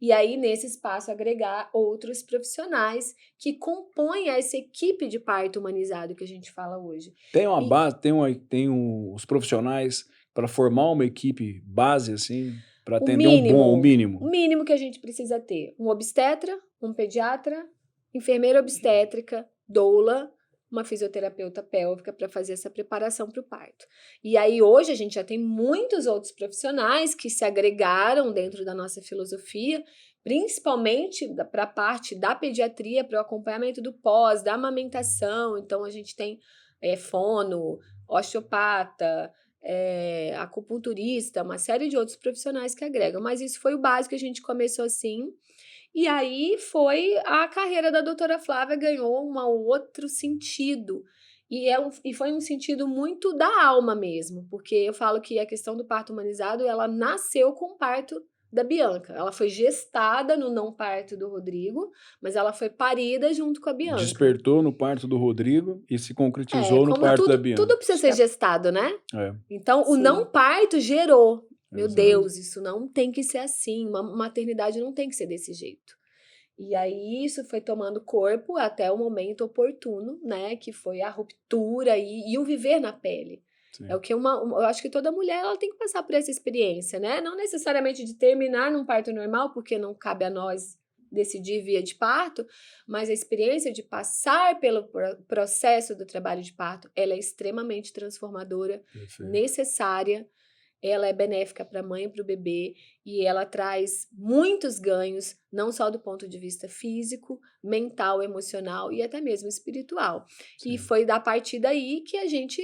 E aí, nesse espaço, agregar outros profissionais que compõem essa equipe de parto humanizado que a gente fala hoje. Tem uma base, tem os profissionais para formar uma equipe base, assim, para atender o mínimo? O mínimo que a gente precisa ter. Um obstetra, um pediatra, enfermeira obstétrica, doula, uma fisioterapeuta pélvica para fazer essa preparação para o parto. E aí hoje a gente já tem muitos outros profissionais que se agregaram dentro da nossa filosofia, principalmente para a parte da pediatria, para o acompanhamento do pós, da amamentação. Então a gente tem fono, osteopata, acupunturista, uma série de outros profissionais que agregam. Mas isso foi o básico, a gente começou assim. E aí foi a carreira da doutora Flávia ganhou um outro sentido. E foi um sentido muito da alma mesmo, porque eu falo que a questão do parto humanizado, ela nasceu com o parto da Bianca. Ela foi gestada no não parto do Rodrigo, mas ela foi parida junto com a Bianca. Despertou no parto do Rodrigo e se concretizou no parto da Bianca. Tudo precisa ser gestado, né? Então, Sim. o não parto gerou. Meu Deus, isso não tem que ser assim. Uma maternidade não tem que ser desse jeito. E aí isso foi tomando corpo até o momento oportuno, né? Que foi a ruptura e o viver na pele. Sim. É o que eu acho que toda mulher ela tem que passar por essa experiência, né? Não necessariamente de terminar num parto normal, porque não cabe a nós decidir via de parto, mas a experiência de passar pelo processo do trabalho de parto, ela é extremamente transformadora, necessária. Ela é benéfica para a mãe e para o bebê e ela traz muitos ganhos, não só do ponto de vista físico, mental, emocional e até mesmo espiritual. Sim. E foi da partir daí que a gente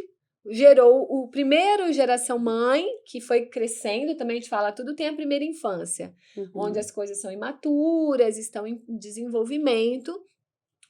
gerou o primeiro geração mãe, que foi crescendo, também a gente fala, tudo tem a primeira infância, onde as coisas são imaturas, estão em desenvolvimento.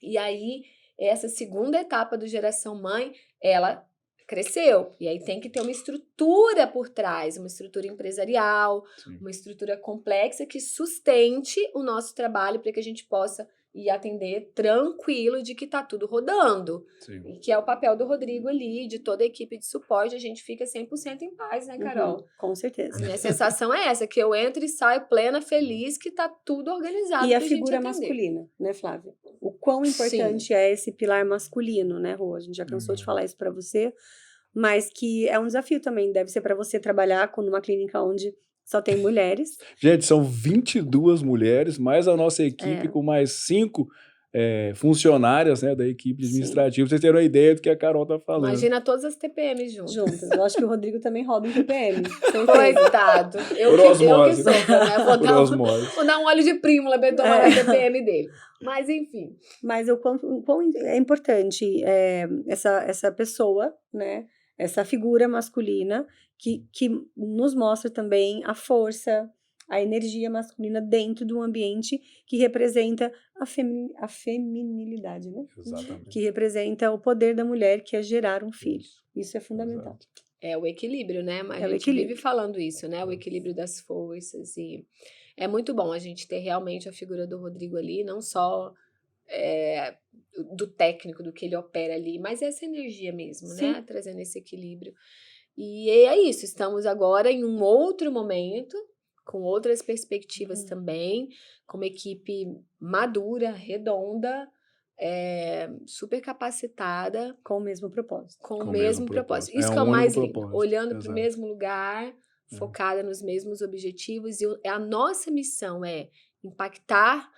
E aí, essa segunda etapa do geração mãe, ela cresceu, e aí tem que ter uma estrutura por trás, uma estrutura empresarial, sim, uma estrutura complexa que sustente o nosso trabalho para que a gente possa ir atender tranquilo de que tá tudo rodando. Sim. E que é o papel do Rodrigo ali, de toda a equipe de suporte, a gente fica 100% em paz, né, Carol? Com certeza. A minha sensação é essa, que eu entro e saio plena, feliz, que tá tudo organizado. E a figura masculina, né, Flávia? O quão importante sim, é esse pilar masculino, né, Rô? A gente já cansou de falar isso para você, mas que é um desafio também, deve ser para você trabalhar numa clínica onde só tem mulheres. Gente, são 22 mulheres, mais a nossa equipe com mais 5 funcionárias, né, da equipe administrativa. Sim. Vocês terem uma ideia do que a Carol tá falando. Imagina todas as TPMs juntas. Eu acho que o Rodrigo também roda em TPM. Coitado. Eu que sou, né? Vou dar um óleo de prímula para tomar a TPM dele. Mas, enfim. Mas o quão é importante essa pessoa, né? Essa figura masculina que nos mostra também a força, a energia masculina dentro de um ambiente que representa a feminilidade, né? Exatamente. Que representa o poder da mulher, que é gerar um filho. Isso é fundamental. Exato. É o equilíbrio, né? A gente vive falando isso, né? O equilíbrio das forças. E é muito bom a gente ter realmente a figura do Rodrigo ali, não só do técnico, do que ele opera ali, mas essa energia mesmo, sim, né? Trazendo esse equilíbrio. E é isso, estamos agora em um outro momento, com outras perspectivas também, com uma equipe madura, redonda, super capacitada. Com o mesmo propósito. Com o mesmo propósito. Isso que é o mais lindo. Olhando para o mesmo lugar, focada nos mesmos objetivos. E a nossa missão é impactar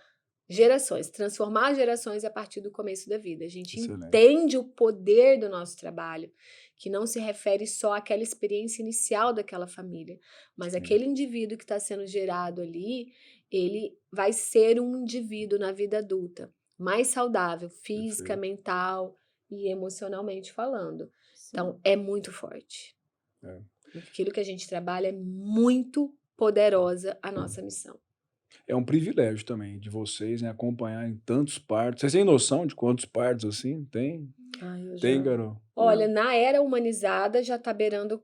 gerações, transformar gerações a partir do começo da vida. A gente entende o poder do nosso trabalho, que não se refere só àquela experiência inicial daquela família, mas aquele indivíduo que está sendo gerado ali, ele vai ser um indivíduo na vida adulta, mais saudável, física, mental e emocionalmente falando. Sim. Então, é muito forte. Aquilo que a gente trabalha é muito poderosa a nossa missão. É um privilégio também de vocês, né, acompanhar em tantos partos. Vocês têm noção de quantos partos assim tem? Tem, Carol? Olha, na era humanizada já tá beirando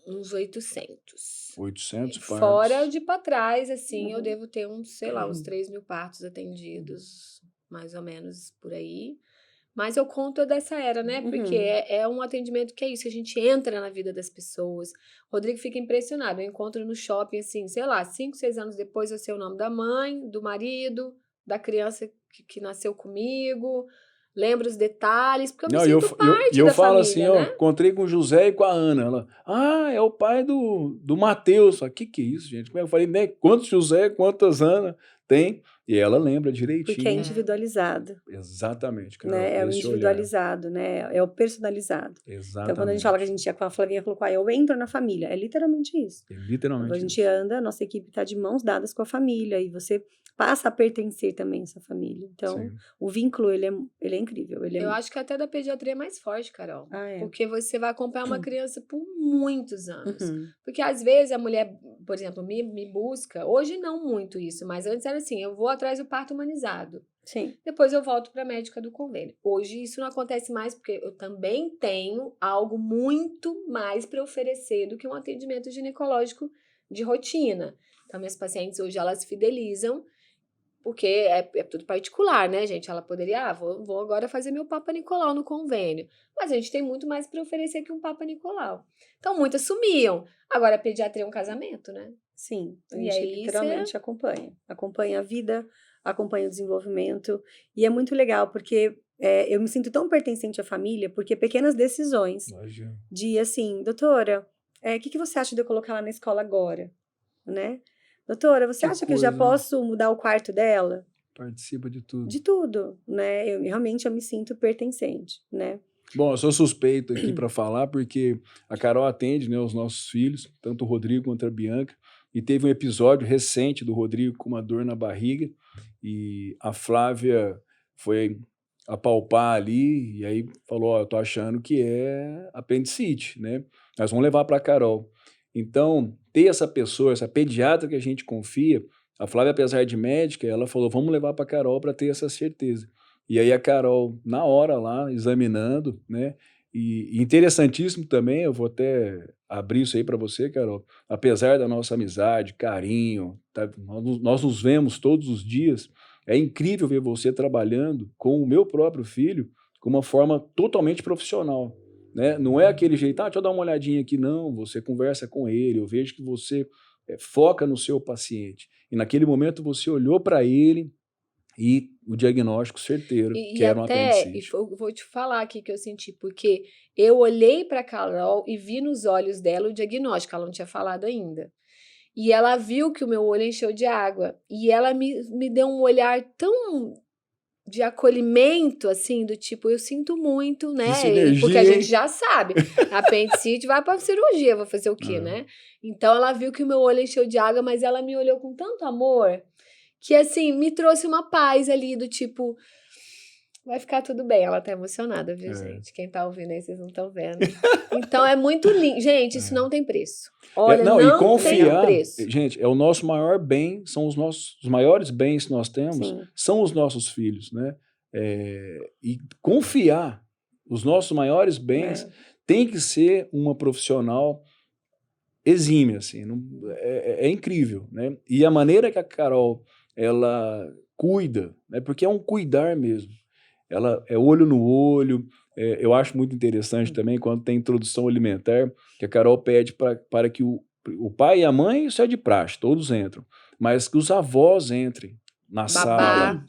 uns 800. 800 partos? Fora de pra trás, assim, eu devo ter uns 3.000 partos atendidos, mais ou menos por aí. Mas eu conto dessa era, né? Porque é um atendimento que é isso, a gente entra na vida das pessoas. O Rodrigo fica impressionado. Eu encontro no shopping, assim, sei lá, 5, 6 anos depois eu sei o nome da mãe, do marido, da criança que nasceu comigo. Lembro os detalhes, porque eu me sinto parte da eu falo família, assim, né? Encontrei com o José e com a Ana. Ela, é o pai do Matheus. Que é isso, gente? Como é que eu falei, né? Quantos José, quantas Ana tem? E ela lembra direitinho. Porque é individualizado. Exatamente, Carol. Né? É o individualizado, né? É o personalizado. Exatamente. Então, quando a gente fala que a gente, a Flavinha colocou, eu entro na família, é literalmente isso. É literalmente então, a gente anda, nossa equipe está de mãos dadas com a família, e você passa a pertencer também a essa família. Então, sim, o vínculo, ele é incrível. Eu acho que até da pediatria é mais forte, Carol. É. Porque você vai acompanhar uma criança por muitos anos. Porque às vezes a mulher, por exemplo, me busca, hoje não muito isso, mas antes era assim, eu vou atrás do parto humanizado. Sim. Depois eu volto para a médica do convênio. Hoje isso não acontece mais porque eu também tenho algo muito mais para oferecer do que um atendimento ginecológico de rotina. Então, minhas pacientes hoje, elas fidelizam, porque é tudo particular, né, gente? Ela poderia, vou agora fazer meu Papa Nicolau no convênio. Mas a gente tem muito mais para oferecer que um Papa Nicolau. Então, muitas sumiam. Agora, a pediatria é um casamento, né? Sim, a gente literalmente acompanha. Acompanha a vida, acompanha o desenvolvimento. E é muito legal, porque eu me sinto tão pertencente à família, porque pequenas decisões de, assim, doutora, o que você acha de eu colocar ela na escola agora? Né? Doutora, você acha que eu já posso mudar o quarto dela? Participa de tudo. De tudo, né? Eu me sinto pertencente, né? Bom, eu sou suspeito aqui para falar, porque a Carol atende, né, os nossos filhos, tanto o Rodrigo quanto a Bianca, e teve um episódio recente do Rodrigo com uma dor na barriga, e a Flávia foi apalpar ali, e aí falou, eu tô achando que é apendicite, né? Nós vamos levar para a Carol. Então, ter essa pessoa, essa pediatra que a gente confia, a Flávia, apesar de médica, ela falou, vamos levar para a Carol para ter essa certeza. E aí a Carol, na hora lá, examinando, né? E interessantíssimo também, eu vou até abrir isso aí para você, Carol, apesar da nossa amizade, carinho, tá? Nós nos vemos todos os dias, é incrível ver você trabalhando com o meu próprio filho de uma forma totalmente profissional. Né? Não é aquele jeito, deixa eu dar uma olhadinha aqui, não, você conversa com ele, eu vejo que você foca no seu paciente. E naquele momento você olhou para ele e o diagnóstico certeiro, que era um apendicite. E eu vou te falar aqui que eu senti, porque eu olhei para a Carol e vi nos olhos dela o diagnóstico, ela não tinha falado ainda. E ela viu que o meu olho encheu de água, e ela me deu um olhar tão de acolhimento, assim, do tipo, eu sinto muito, né? Energia, porque a gente já sabe, apendicite vai pra cirurgia, vou fazer o quê, né? Então, ela viu que o meu olho encheu de água, mas ela me olhou com tanto amor, que, assim, me trouxe uma paz ali, do tipo, vai ficar tudo bem. Ela tá emocionada, viu, gente? Quem tá ouvindo aí, vocês não estão vendo. Então, é muito lindo. Gente, isso não tem preço. Olha, não e confiar, tem preço. Gente, é o nosso maior bem, são os maiores bens que nós temos, sim, são os nossos filhos, né? E confiar, os nossos maiores bens, tem que ser uma profissional exímia, assim, é incrível, né? E a maneira que a Carol, ela cuida, né? Porque é um cuidar mesmo, ela é olho no olho. Eu acho muito interessante também quando tem introdução alimentar, que a Carol pede para que o pai e a mãe, isso é de praxe, todos entram, mas que os avós entrem na sala,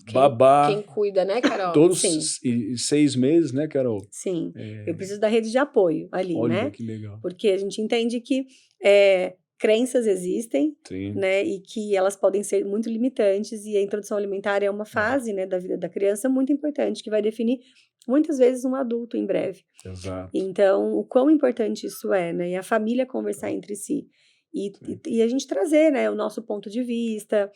quem cuida, né, Carol? Todos 6 meses, né, Carol? Sim, eu preciso da rede de apoio ali, olha, né? Que legal. Porque a gente entende que crenças existem, sim, né, e que elas podem ser muito limitantes, e a introdução alimentar é uma fase, né, da vida da criança muito importante, que vai definir muitas vezes um adulto em breve. Exato. Então, o quão importante isso é, né? E a família conversar entre si. E a gente trazer, né, o nosso ponto de vista,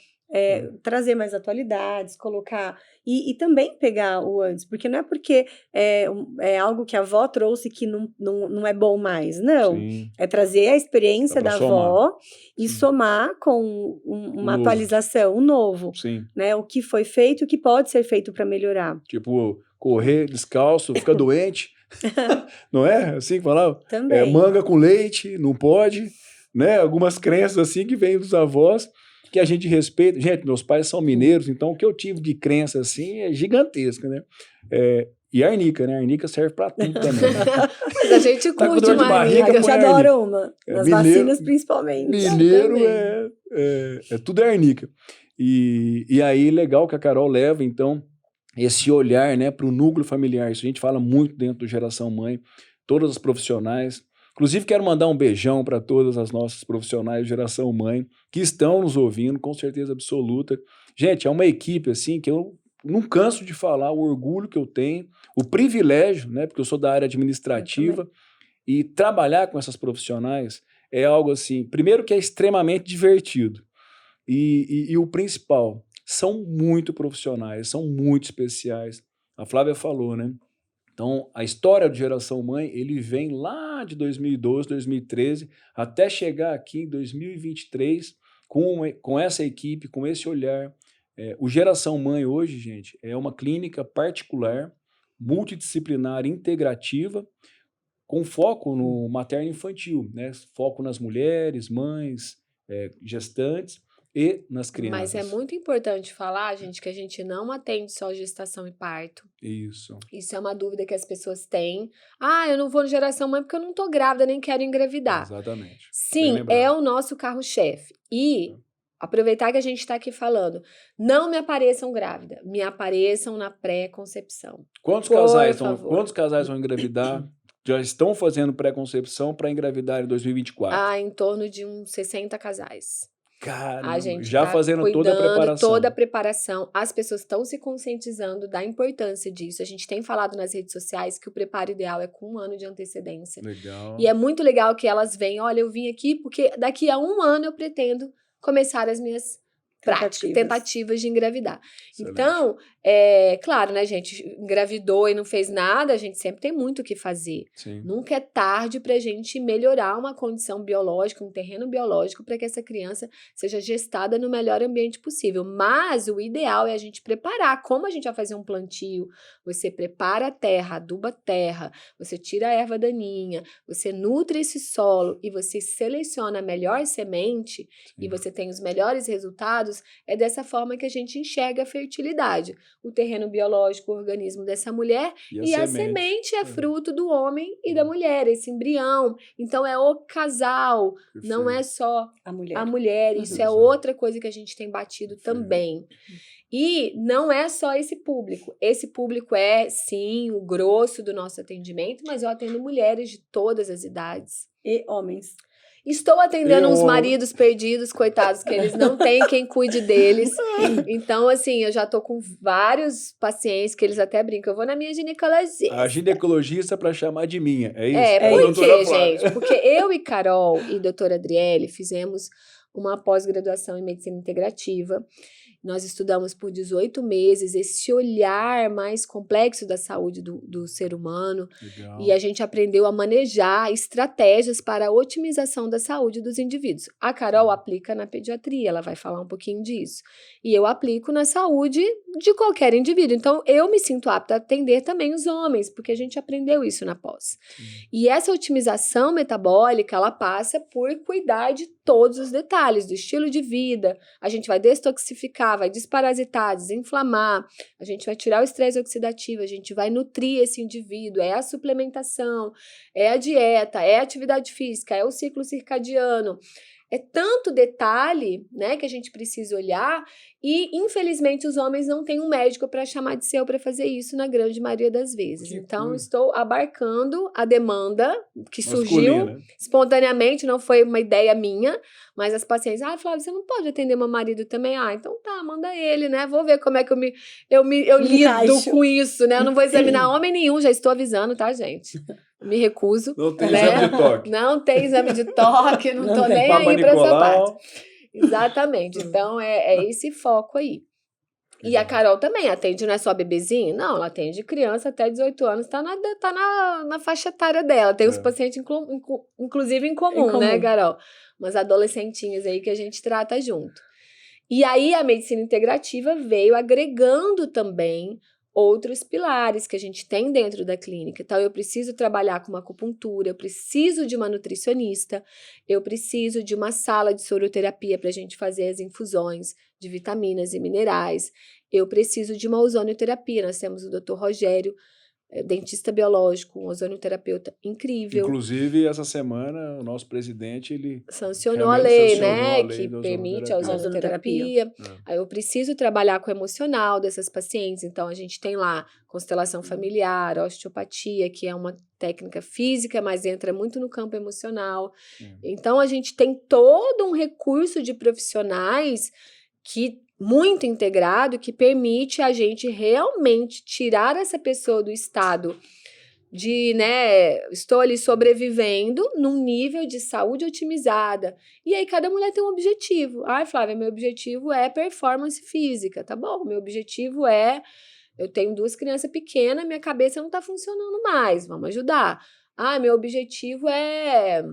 trazer mais atualidades, colocar... E também pegar o antes, porque não é porque é algo que a avó trouxe que não é bom mais, não. Sim. É trazer a experiência da avó e somar com uma atualização, um novo. Sim. Né? O que foi feito e o que pode ser feito para melhorar. Tipo, correr descalço, fica doente, não é? Assim que falava? Também. Manga com leite, não pode, né? Algumas crenças assim que vêm dos avós, que a gente respeita. Gente, meus pais são mineiros, então o que eu tive de crença assim é gigantesca, né? E a arnica, né? A arnica serve para tudo também. Mas a gente curte uma arnica. A gente adora uma. Nas vacinas, principalmente. Mineiro tudo é arnica. E aí, legal que a Carol leva, então, esse olhar, né, para o núcleo familiar. Isso a gente fala muito dentro do Geração Mãe, todas as profissionais. Inclusive, quero mandar um beijão para todas as nossas profissionais de Geração Mãe que estão nos ouvindo, com certeza absoluta. Gente, é uma equipe assim que eu não canso de falar o orgulho que eu tenho, o privilégio, né? Porque eu sou da área administrativa e trabalhar com essas profissionais é algo assim, primeiro que é extremamente divertido e o principal, são muito profissionais, são muito especiais. A Flávia falou, né? Então, a história do Geração Mãe, ele vem lá de 2012, 2013, até chegar aqui em 2023, com essa equipe, com esse olhar. O Geração Mãe hoje, gente, é uma clínica particular, multidisciplinar, integrativa, com foco no materno-infantil, né? Foco nas mulheres, mães, gestantes e nas crianças. Mas é muito importante falar, gente, que a gente não atende só gestação e parto. Isso. Isso é uma dúvida que as pessoas têm. Ah, eu não vou no Geração Mãe porque eu não tô grávida, nem quero engravidar. Exatamente. Sim, é o nosso carro-chefe. E aproveitar que a gente está aqui falando, não me apareçam grávida, me apareçam na pré-concepção. Quantos casais vão engravidar? Já estão fazendo pré-concepção para engravidar em 2024? Ah, em torno de uns 60 casais. Caramba, a gente já tá fazendo toda a preparação. Toda a preparação. As pessoas estão se conscientizando da importância disso. A gente tem falado nas redes sociais que o preparo ideal é com 1 ano de antecedência. Legal. E é muito legal que elas veem, olha, eu vim aqui porque daqui a 1 ano eu pretendo começar as minhas tentativas de engravidar. Excelente. Então, claro, né, gente, engravidou e não fez nada, a gente sempre tem muito o que fazer. Sim. Nunca é tarde pra gente melhorar uma condição biológica, um terreno biológico, para que essa criança seja gestada no melhor ambiente possível. Mas o ideal é a gente preparar. Como a gente vai fazer um plantio? Você prepara a terra, aduba a terra, você tira a erva daninha, você nutre esse solo e você seleciona a melhor semente. Sim. E você tem os melhores resultados. É dessa forma que a gente enxerga a fertilidade. O terreno biológico, o organismo dessa mulher, e a semente é fruto do homem e da mulher, esse embrião. Então, é o casal, perfeito. Não é só a mulher. Isso é outra coisa que a gente tem batido também. E não é só esse público. Esse público é, sim, o grosso do nosso atendimento, mas eu atendo mulheres de todas as idades. E homens. Estou atendendo uns maridos perdidos, coitados, que eles não têm quem cuide deles. Então, assim, eu já tô com vários pacientes que eles até brincam. Eu vou na minha ginecologista. A ginecologista para chamar de minha, é isso? Por quê, gente? Porque eu e Carol e doutora Adriele fizemos uma pós-graduação em medicina integrativa. Nós estudamos por 18 meses esse olhar mais complexo da saúde do ser humano. Legal. E a gente aprendeu a manejar estratégias para a otimização da saúde dos indivíduos. A Carol aplica na pediatria, ela vai falar um pouquinho disso. E eu aplico na saúde de qualquer indivíduo. Então, eu me sinto apta a atender também os homens, porque a gente aprendeu isso na pós. E essa otimização metabólica, ela passa por cuidar de todos os detalhes do estilo de vida. A gente vai destoxificar, vai desparasitar, desinflamar, a gente vai tirar o estresse oxidativo, a gente vai nutrir esse indivíduo, é a suplementação, é a dieta, é a atividade física, é o ciclo circadiano. É tanto detalhe, né, que a gente precisa olhar e, infelizmente, os homens não têm um médico para chamar de seu para fazer isso na grande maioria das vezes. Então, estou abarcando a demanda que surgiu espontaneamente, não foi uma ideia minha, mas as pacientes, Flávia, você não pode atender meu marido também? Então tá, manda ele, né? Vou ver como é que eu lido com isso, né? Eu não vou examinar homem nenhum, já estou avisando, tá, gente? Me recuso. Não tem exame de toque. Não tem exame de toque, não tô nem aí pra essa parte. Exatamente. Então, é esse foco aí. E a Carol também atende, não é só bebezinho? Não, ela atende criança até 18 anos, tá na faixa etária dela. Tem os pacientes, inclusive, em comum, né, Carol? Umas adolescentinhas aí que a gente trata junto. E aí, a medicina integrativa veio agregando também outros pilares que a gente tem dentro da clínica. Então, eu preciso trabalhar com uma acupuntura, eu preciso de uma nutricionista, eu preciso de uma sala de soroterapia para a gente fazer as infusões de vitaminas e minerais, eu preciso de uma ozonioterapia. Nós temos o Dr. Rogério, dentista biológico, um ozonioterapeuta incrível. Inclusive, essa semana, o nosso presidente, ele sancionou a lei, né, que permite a ozonioterapia. Aí eu preciso trabalhar com o emocional dessas pacientes, então a gente tem lá constelação familiar, osteopatia, que é uma técnica física, mas entra muito no campo emocional. Então a gente tem todo um recurso de profissionais que muito integrado que permite a gente realmente tirar essa pessoa do estado de, né, estou ali sobrevivendo num nível de saúde otimizada. E aí cada mulher tem um objetivo. Ai, Flávia, meu objetivo é performance física, tá bom? Meu objetivo é, eu tenho 2 crianças pequenas, minha cabeça não tá funcionando mais, vamos ajudar. Ah, meu objetivo é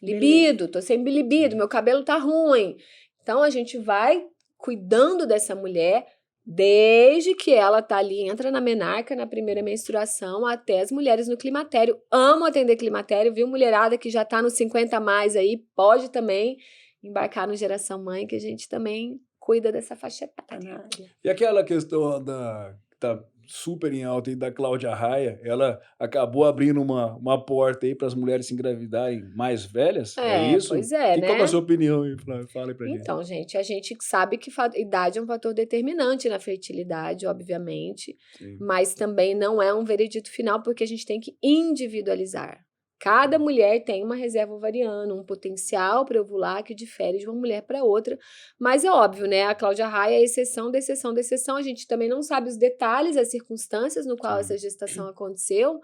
libido, tô sem libido, meu cabelo tá ruim. Então a gente vai cuidando dessa mulher desde que ela tá ali, entra na menarca, na primeira menstruação, até as mulheres no climatério. Amo atender climatério, viu? Mulherada que já tá nos 50 a mais aí, pode também embarcar no Geração Mãe, que a gente também cuida dessa faixa etária. E aquela questão que tá super em alta aí da Cláudia Raia, ela acabou abrindo uma porta aí para as mulheres se engravidarem mais velhas, é isso? Pois é, né? Qual é a sua opinião aí? Fala aí pra gente. Então, gente, a gente sabe que idade é um fator determinante na fertilidade, obviamente, Sim. Mas também não é um veredito final, porque a gente tem que individualizar. Cada mulher tem uma reserva ovariana, um potencial para ovular que difere de uma mulher para outra, mas é óbvio, né? A Cláudia Raia é exceção da exceção da exceção, a gente também não sabe os detalhes, as circunstâncias no qual essa gestação aconteceu,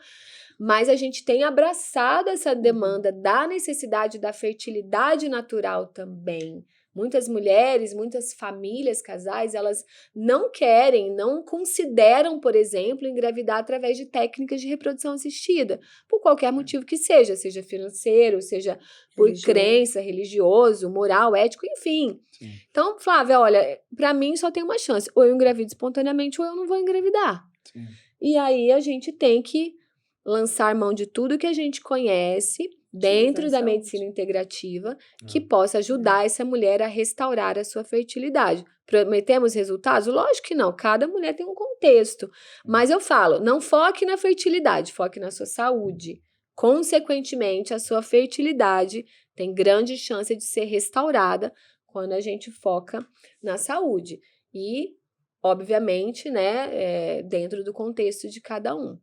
mas a gente tem abraçado essa demanda da necessidade da fertilidade natural também. Muitas mulheres, muitas famílias, casais, elas não querem, não consideram, por exemplo, engravidar através de técnicas de reprodução assistida, por qualquer motivo que seja financeiro, seja por crença, religioso, moral, ético, enfim. Sim. Então, Flávia, olha, para mim só tem uma chance, ou eu engravido espontaneamente ou eu não vou engravidar. Sim. E aí a gente tem que lançar mão de tudo que a gente conhece dentro da medicina integrativa que possa ajudar essa mulher a restaurar a sua fertilidade. Prometemos resultados? Lógico que não, cada mulher tem um contexto. Mas eu falo, não foque na fertilidade, foque na sua saúde. Consequentemente, a sua fertilidade tem grande chance de ser restaurada quando a gente foca na saúde. E, obviamente, né, dentro do contexto de cada um.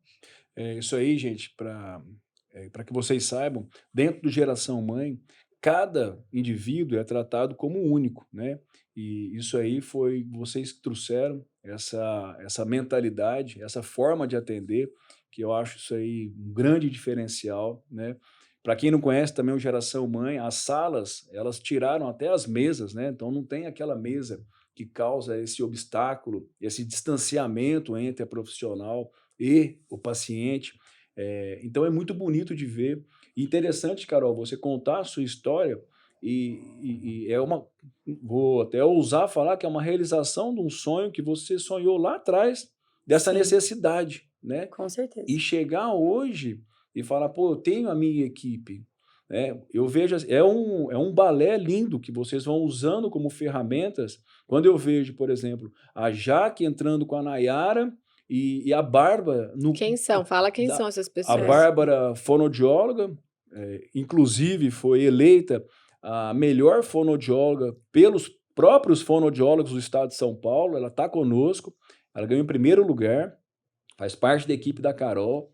É isso aí, gente, para que vocês saibam, dentro do Geração Mãe, cada indivíduo é tratado como único, né? E isso aí foi vocês que trouxeram essa mentalidade, essa forma de atender, que eu acho isso aí um grande diferencial, né? Para quem não conhece também o Geração Mãe, as salas, elas tiraram até as mesas, né? Então não tem aquela mesa que causa esse obstáculo, esse distanciamento entre a profissional e o paciente. Então é muito bonito de ver. Interessante, Carol, você contar a sua história e vou até ousar falar que é uma realização de um sonho que você sonhou lá atrás, dessa Sim. necessidade, né? Com certeza. E chegar hoje e falar, pô, eu tenho a minha equipe, né? Eu vejo, é um balé lindo que vocês vão usando como ferramentas. Quando eu vejo, por exemplo, a Jaque entrando com a Nayara, e a Bárbara... Quem são? Fala quem são essas pessoas. A Bárbara, fonoaudióloga, inclusive foi eleita a melhor fonoaudióloga pelos próprios fonoaudiólogos do estado de São Paulo. Ela está conosco, ela ganhou em primeiro lugar, faz parte da equipe da Carol,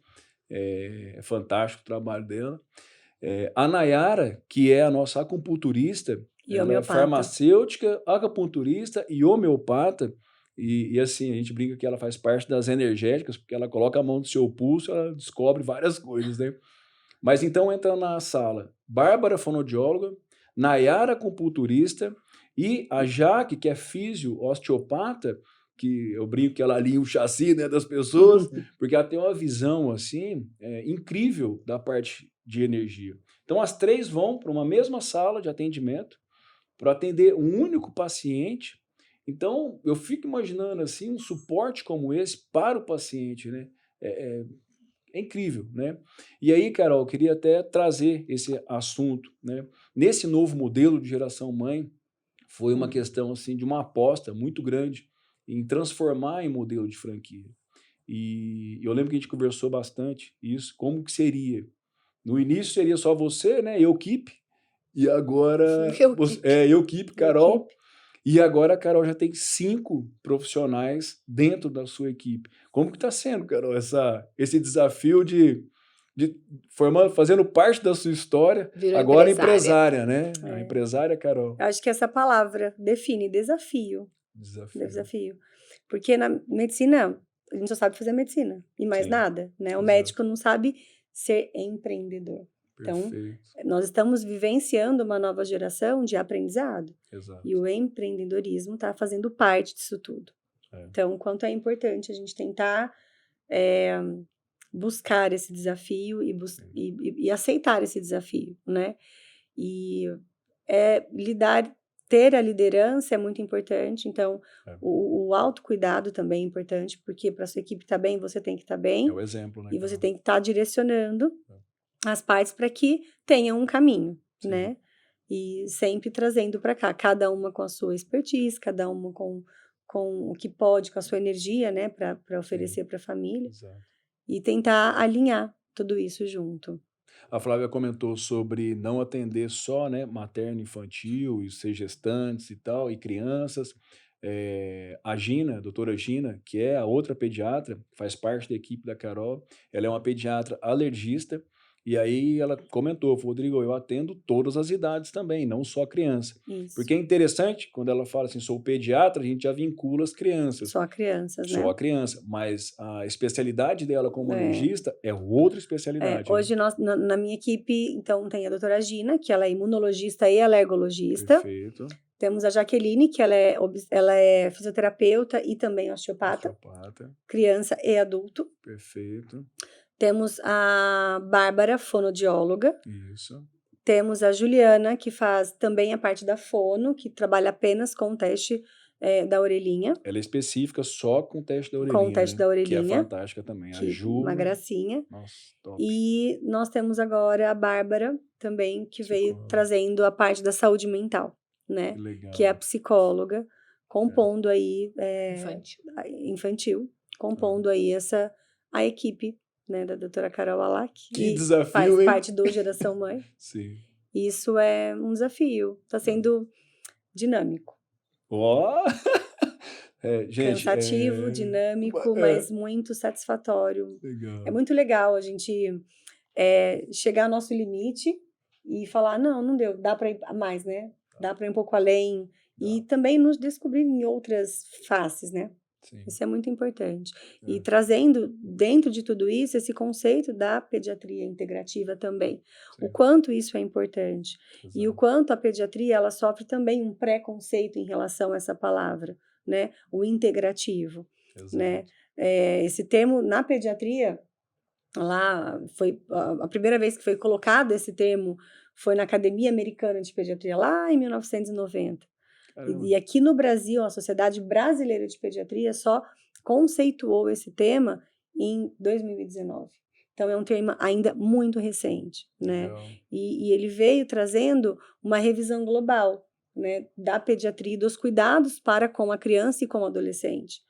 é fantástico o trabalho dela. A Nayara, que é a nossa acupunturista, ela é farmacêutica, acupunturista e homeopata. E assim, a gente brinca que ela faz parte das energéticas, porque ela coloca a mão no seu pulso, ela descobre várias coisas, né? Mas então entra na sala Bárbara, fonoaudióloga, Nayara, acupunturista, e a Jaque, que é osteopata, que eu brinco que ela alinha o chassi, né, das pessoas, porque ela tem uma visão assim incrível da parte de energia. Então as três vão para uma mesma sala de atendimento para atender um único paciente. Então, eu fico imaginando assim um suporte como esse para o paciente, né? É incrível, né? E aí, Carol, eu queria até trazer esse assunto, né? Nesse novo modelo de Geração Mãe, foi uma questão assim de uma aposta muito grande em transformar em modelo de franquia. E eu lembro que a gente conversou bastante isso, como que seria. No início seria só você, né? Equipe. E agora... Equipe, Carol. E agora a Carol já tem 5 profissionais dentro da sua equipe. Como que está sendo, Carol, esse desafio de fazendo parte da sua história, agora empresária, né? A empresária, Carol. Eu acho que essa palavra define desafio. Desafio. Porque na medicina, a gente só sabe fazer medicina e mais nada, né? O médico não sabe ser empreendedor. Então, nós estamos vivenciando uma nova geração de aprendizado. Exato. E o empreendedorismo está fazendo parte disso tudo. Então, quanto é importante a gente tentar buscar esse desafio e aceitar esse desafio, né? E ter a liderança é muito importante. Então, o autocuidado também é importante, porque para sua equipe estar bem, você tem que estar bem. É o exemplo, né? E você tem que estar direcionando as partes para que tenham um caminho, né? E sempre trazendo para cá, cada uma com a sua expertise, cada uma com o que pode, com a sua energia, né? Para oferecer para a família. Exato. E tentar alinhar tudo isso junto. A Flávia comentou sobre não atender só, né, materno infantil, e ser gestantes e tal, e crianças. A Gina, a doutora Gina, que é a outra pediatra, faz parte da equipe da Carol, ela é uma pediatra alergista, e aí ela comentou, Rodrigo, eu atendo todas as idades também, não só criança. Isso. Porque é interessante, quando ela fala assim, sou pediatra, a gente já vincula as crianças. Só crianças, né? Só a criança, mas a especialidade dela como alergista é outra especialidade. Hoje, na minha equipe, então, tem a doutora Gina, que ela é imunologista e alergologista. Perfeito. Temos a Jaqueline, que ela é fisioterapeuta e também osteopata. Criança e adulto. Perfeito. Temos a Bárbara, fonoaudióloga. Isso. Temos a Juliana, que faz também a parte da fono, que trabalha apenas com o teste da orelhinha. Ela é específica só com o teste da orelhinha. Com o teste da orelhinha. Que é fantástica também. A Ju. Uma gracinha. Nossa, top. E nós temos agora a Bárbara também, que veio trazendo a parte da saúde mental, né? Que legal. Que é a psicóloga, compondo aí... Infantil. Compondo aí a equipe, né, da doutora Carol Alac. Que desafio, faz parte do Geração Mãe. Sim. Isso é um desafio. Está sendo dinâmico. Gente, cansativo, dinâmico, mas muito satisfatório. Legal. É muito legal a gente chegar ao nosso limite e falar, não deu, dá para ir mais, né? Dá para ir um pouco além. E também nos descobrir em outras faces, né? Sim. Isso é muito importante. E trazendo dentro de tudo isso esse conceito da pediatria integrativa também. Sim. O quanto isso é importante. Exato. E o quanto a pediatria ela sofre também um preconceito em relação a essa palavra, né? O integrativo. Exato. Né? Esse termo na pediatria, lá foi a primeira vez que foi colocado esse termo foi na Academia Americana de Pediatria, lá em 1990. E aqui no Brasil, a Sociedade Brasileira de Pediatria só conceituou esse tema em 2019. Então, é um tema ainda muito recente, né? E ele veio trazendo uma revisão global, né, da pediatria e dos cuidados para com a criança e com o adolescente.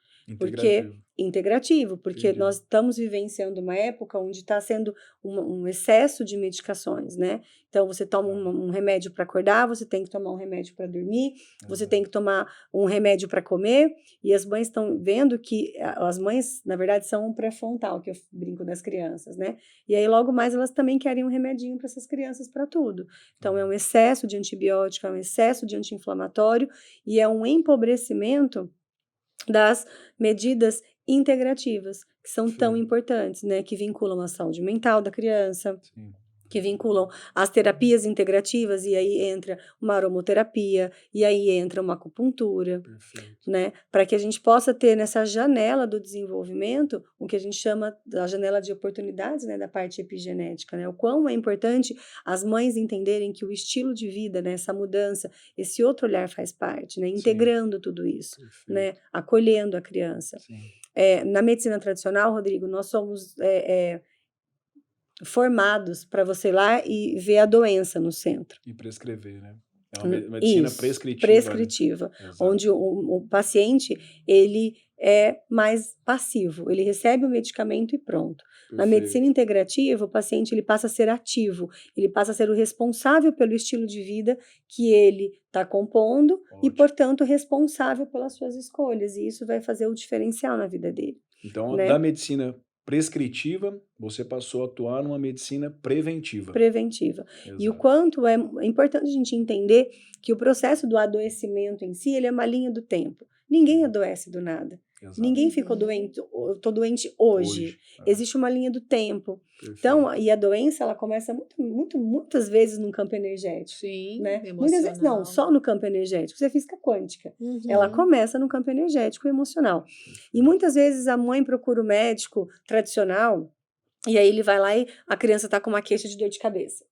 Integrativo, porque Entendi. Nós estamos vivenciando uma época onde está sendo um excesso de medicações, né? Então, você toma um remédio para acordar, você tem que tomar um remédio para dormir, você tem que tomar um remédio para comer, e as mães estão vendo que as mães, na verdade, são um pré-frontal, que eu brinco das crianças, né? E aí, logo mais, elas também querem um remedinho para essas crianças para tudo. Então, é um excesso de antibiótico, é um excesso de anti-inflamatório, e é um empobrecimento das medidas integrativas, que são tão importantes, né? Que vinculam a saúde mental da criança, Sim. que vinculam as terapias integrativas, e aí entra uma aromoterapia, e aí entra uma acupuntura, né? Para que a gente possa ter nessa janela do desenvolvimento, o que a gente chama da janela de oportunidades, né? Da parte epigenética, né? O quão é importante as mães entenderem que o estilo de vida, né? Essa mudança, esse outro olhar faz parte, né? Integrando Sim. tudo isso, né? Acolhendo a criança. Na medicina tradicional, Rodrigo, nós somos... formados para você ir lá e ver a doença no centro. E prescrever, né? É uma medicina Isso, prescritiva. Prescritiva, né? Onde o paciente, ele é mais passivo, ele recebe o medicamento e pronto. Perfeito. Na medicina integrativa, o paciente ele passa a ser ativo, ele passa a ser o responsável pelo estilo de vida que ele está compondo Ótimo. E, portanto, responsável pelas suas escolhas, e isso vai fazer o diferencial na vida dele. Então, né? Da medicina prescritiva, você passou a atuar numa medicina preventiva. Preventiva. Exato. E o quanto é importante a gente entender que o processo do adoecimento em si, ele é uma linha do tempo. Ninguém adoece do nada. Exato. Ninguém ficou doente, tô doente hoje. Existe uma linha do tempo. Perfeito. Então, e a doença, ela começa muitas vezes no campo energético. Sim, né? emocional. Muitas vezes não, só no campo energético. Isso é física quântica. Ela começa no campo energético e emocional. E muitas vezes a mãe procura o médico tradicional e aí ele vai lá e a criança está com uma queixa de dor de cabeça.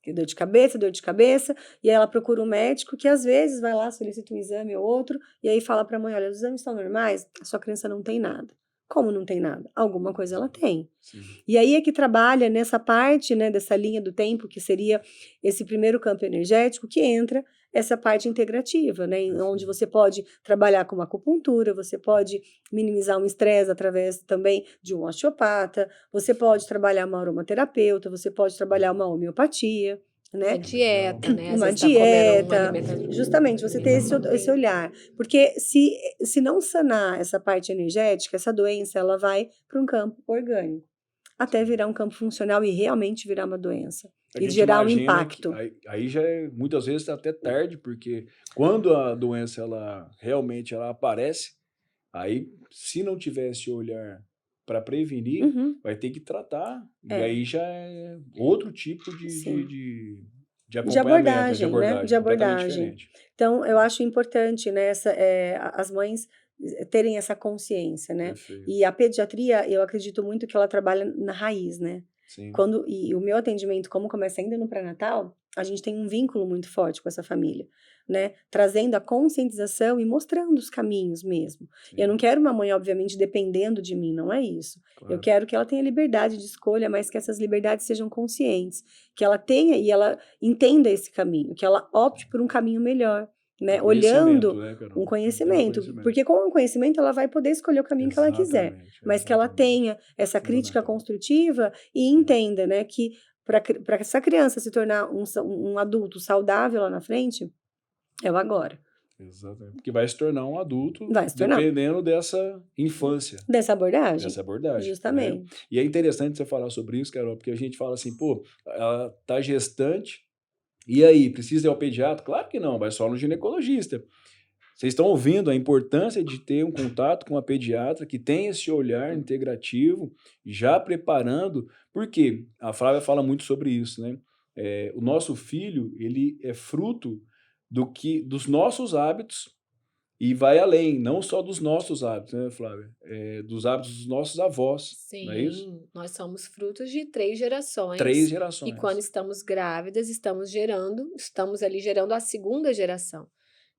Dor de cabeça, e aí ela procura um médico que às vezes vai lá, solicita um exame ou outro, e aí fala para a mãe, olha, os exames estão normais, a sua criança não tem nada. Como não tem nada? Alguma coisa ela tem. Sim. E aí é que trabalha nessa parte, né, dessa linha do tempo, que seria esse primeiro campo energético, que entra essa parte integrativa, né, onde você pode trabalhar com uma acupuntura, você pode minimizar um estresse através também de um osteopata, você pode trabalhar uma aromaterapeuta, você pode trabalhar uma homeopatia, né? Uma dieta, né? Uma dieta, justamente, você ter esse olhar. Porque se não sanar essa parte energética, essa doença, ela vai para um campo orgânico, até virar um campo funcional e realmente virar uma doença. E gerar um impacto. Aí já é, muitas vezes, até tarde, porque quando a doença realmente aparece, aí, se não tiver esse olhar para prevenir, vai ter que tratar. E aí já é outro tipo de acompanhamento, de abordagem. Então, eu acho importante, né, as mães terem essa consciência, né? Perfeito. E a pediatria, eu acredito muito que ela trabalha na raiz, né? Sim. E o meu atendimento, como começa ainda no pré-natal, a gente tem um vínculo muito forte com essa família, né? Trazendo a conscientização e mostrando os caminhos mesmo. Sim. Eu não quero uma mãe, obviamente, dependendo de mim, não é isso. Claro. Eu quero que ela tenha liberdade de escolha, mas que essas liberdades sejam conscientes, que ela tenha e ela entenda esse caminho, que ela opte por um caminho melhor. Né? Olhando um conhecimento, porque com o conhecimento ela vai poder escolher o caminho que ela quiser, mas que ela tenha essa crítica construtiva e entenda, né, que para essa criança se tornar um adulto saudável lá na frente, é o agora. Exatamente, porque vai se tornar um adulto dependendo dessa infância. Dessa abordagem. Justamente. Né? E é interessante você falar sobre isso, Carol, porque a gente fala assim, ela tá gestante, e aí, precisa ir ao pediatra? Claro que não, vai só no ginecologista. Vocês estão ouvindo a importância de ter um contato com a pediatra que tem esse olhar integrativo, já preparando, porque a Flávia fala muito sobre isso, né? O nosso filho, ele é fruto dos nossos hábitos e vai além, não só dos nossos hábitos, né, Flávia? Dos hábitos dos nossos avós. Sim, não é isso? Nós somos frutos de 3 gerações. 3 gerações. E quando estamos grávidas, estamos ali gerando a 2ª geração.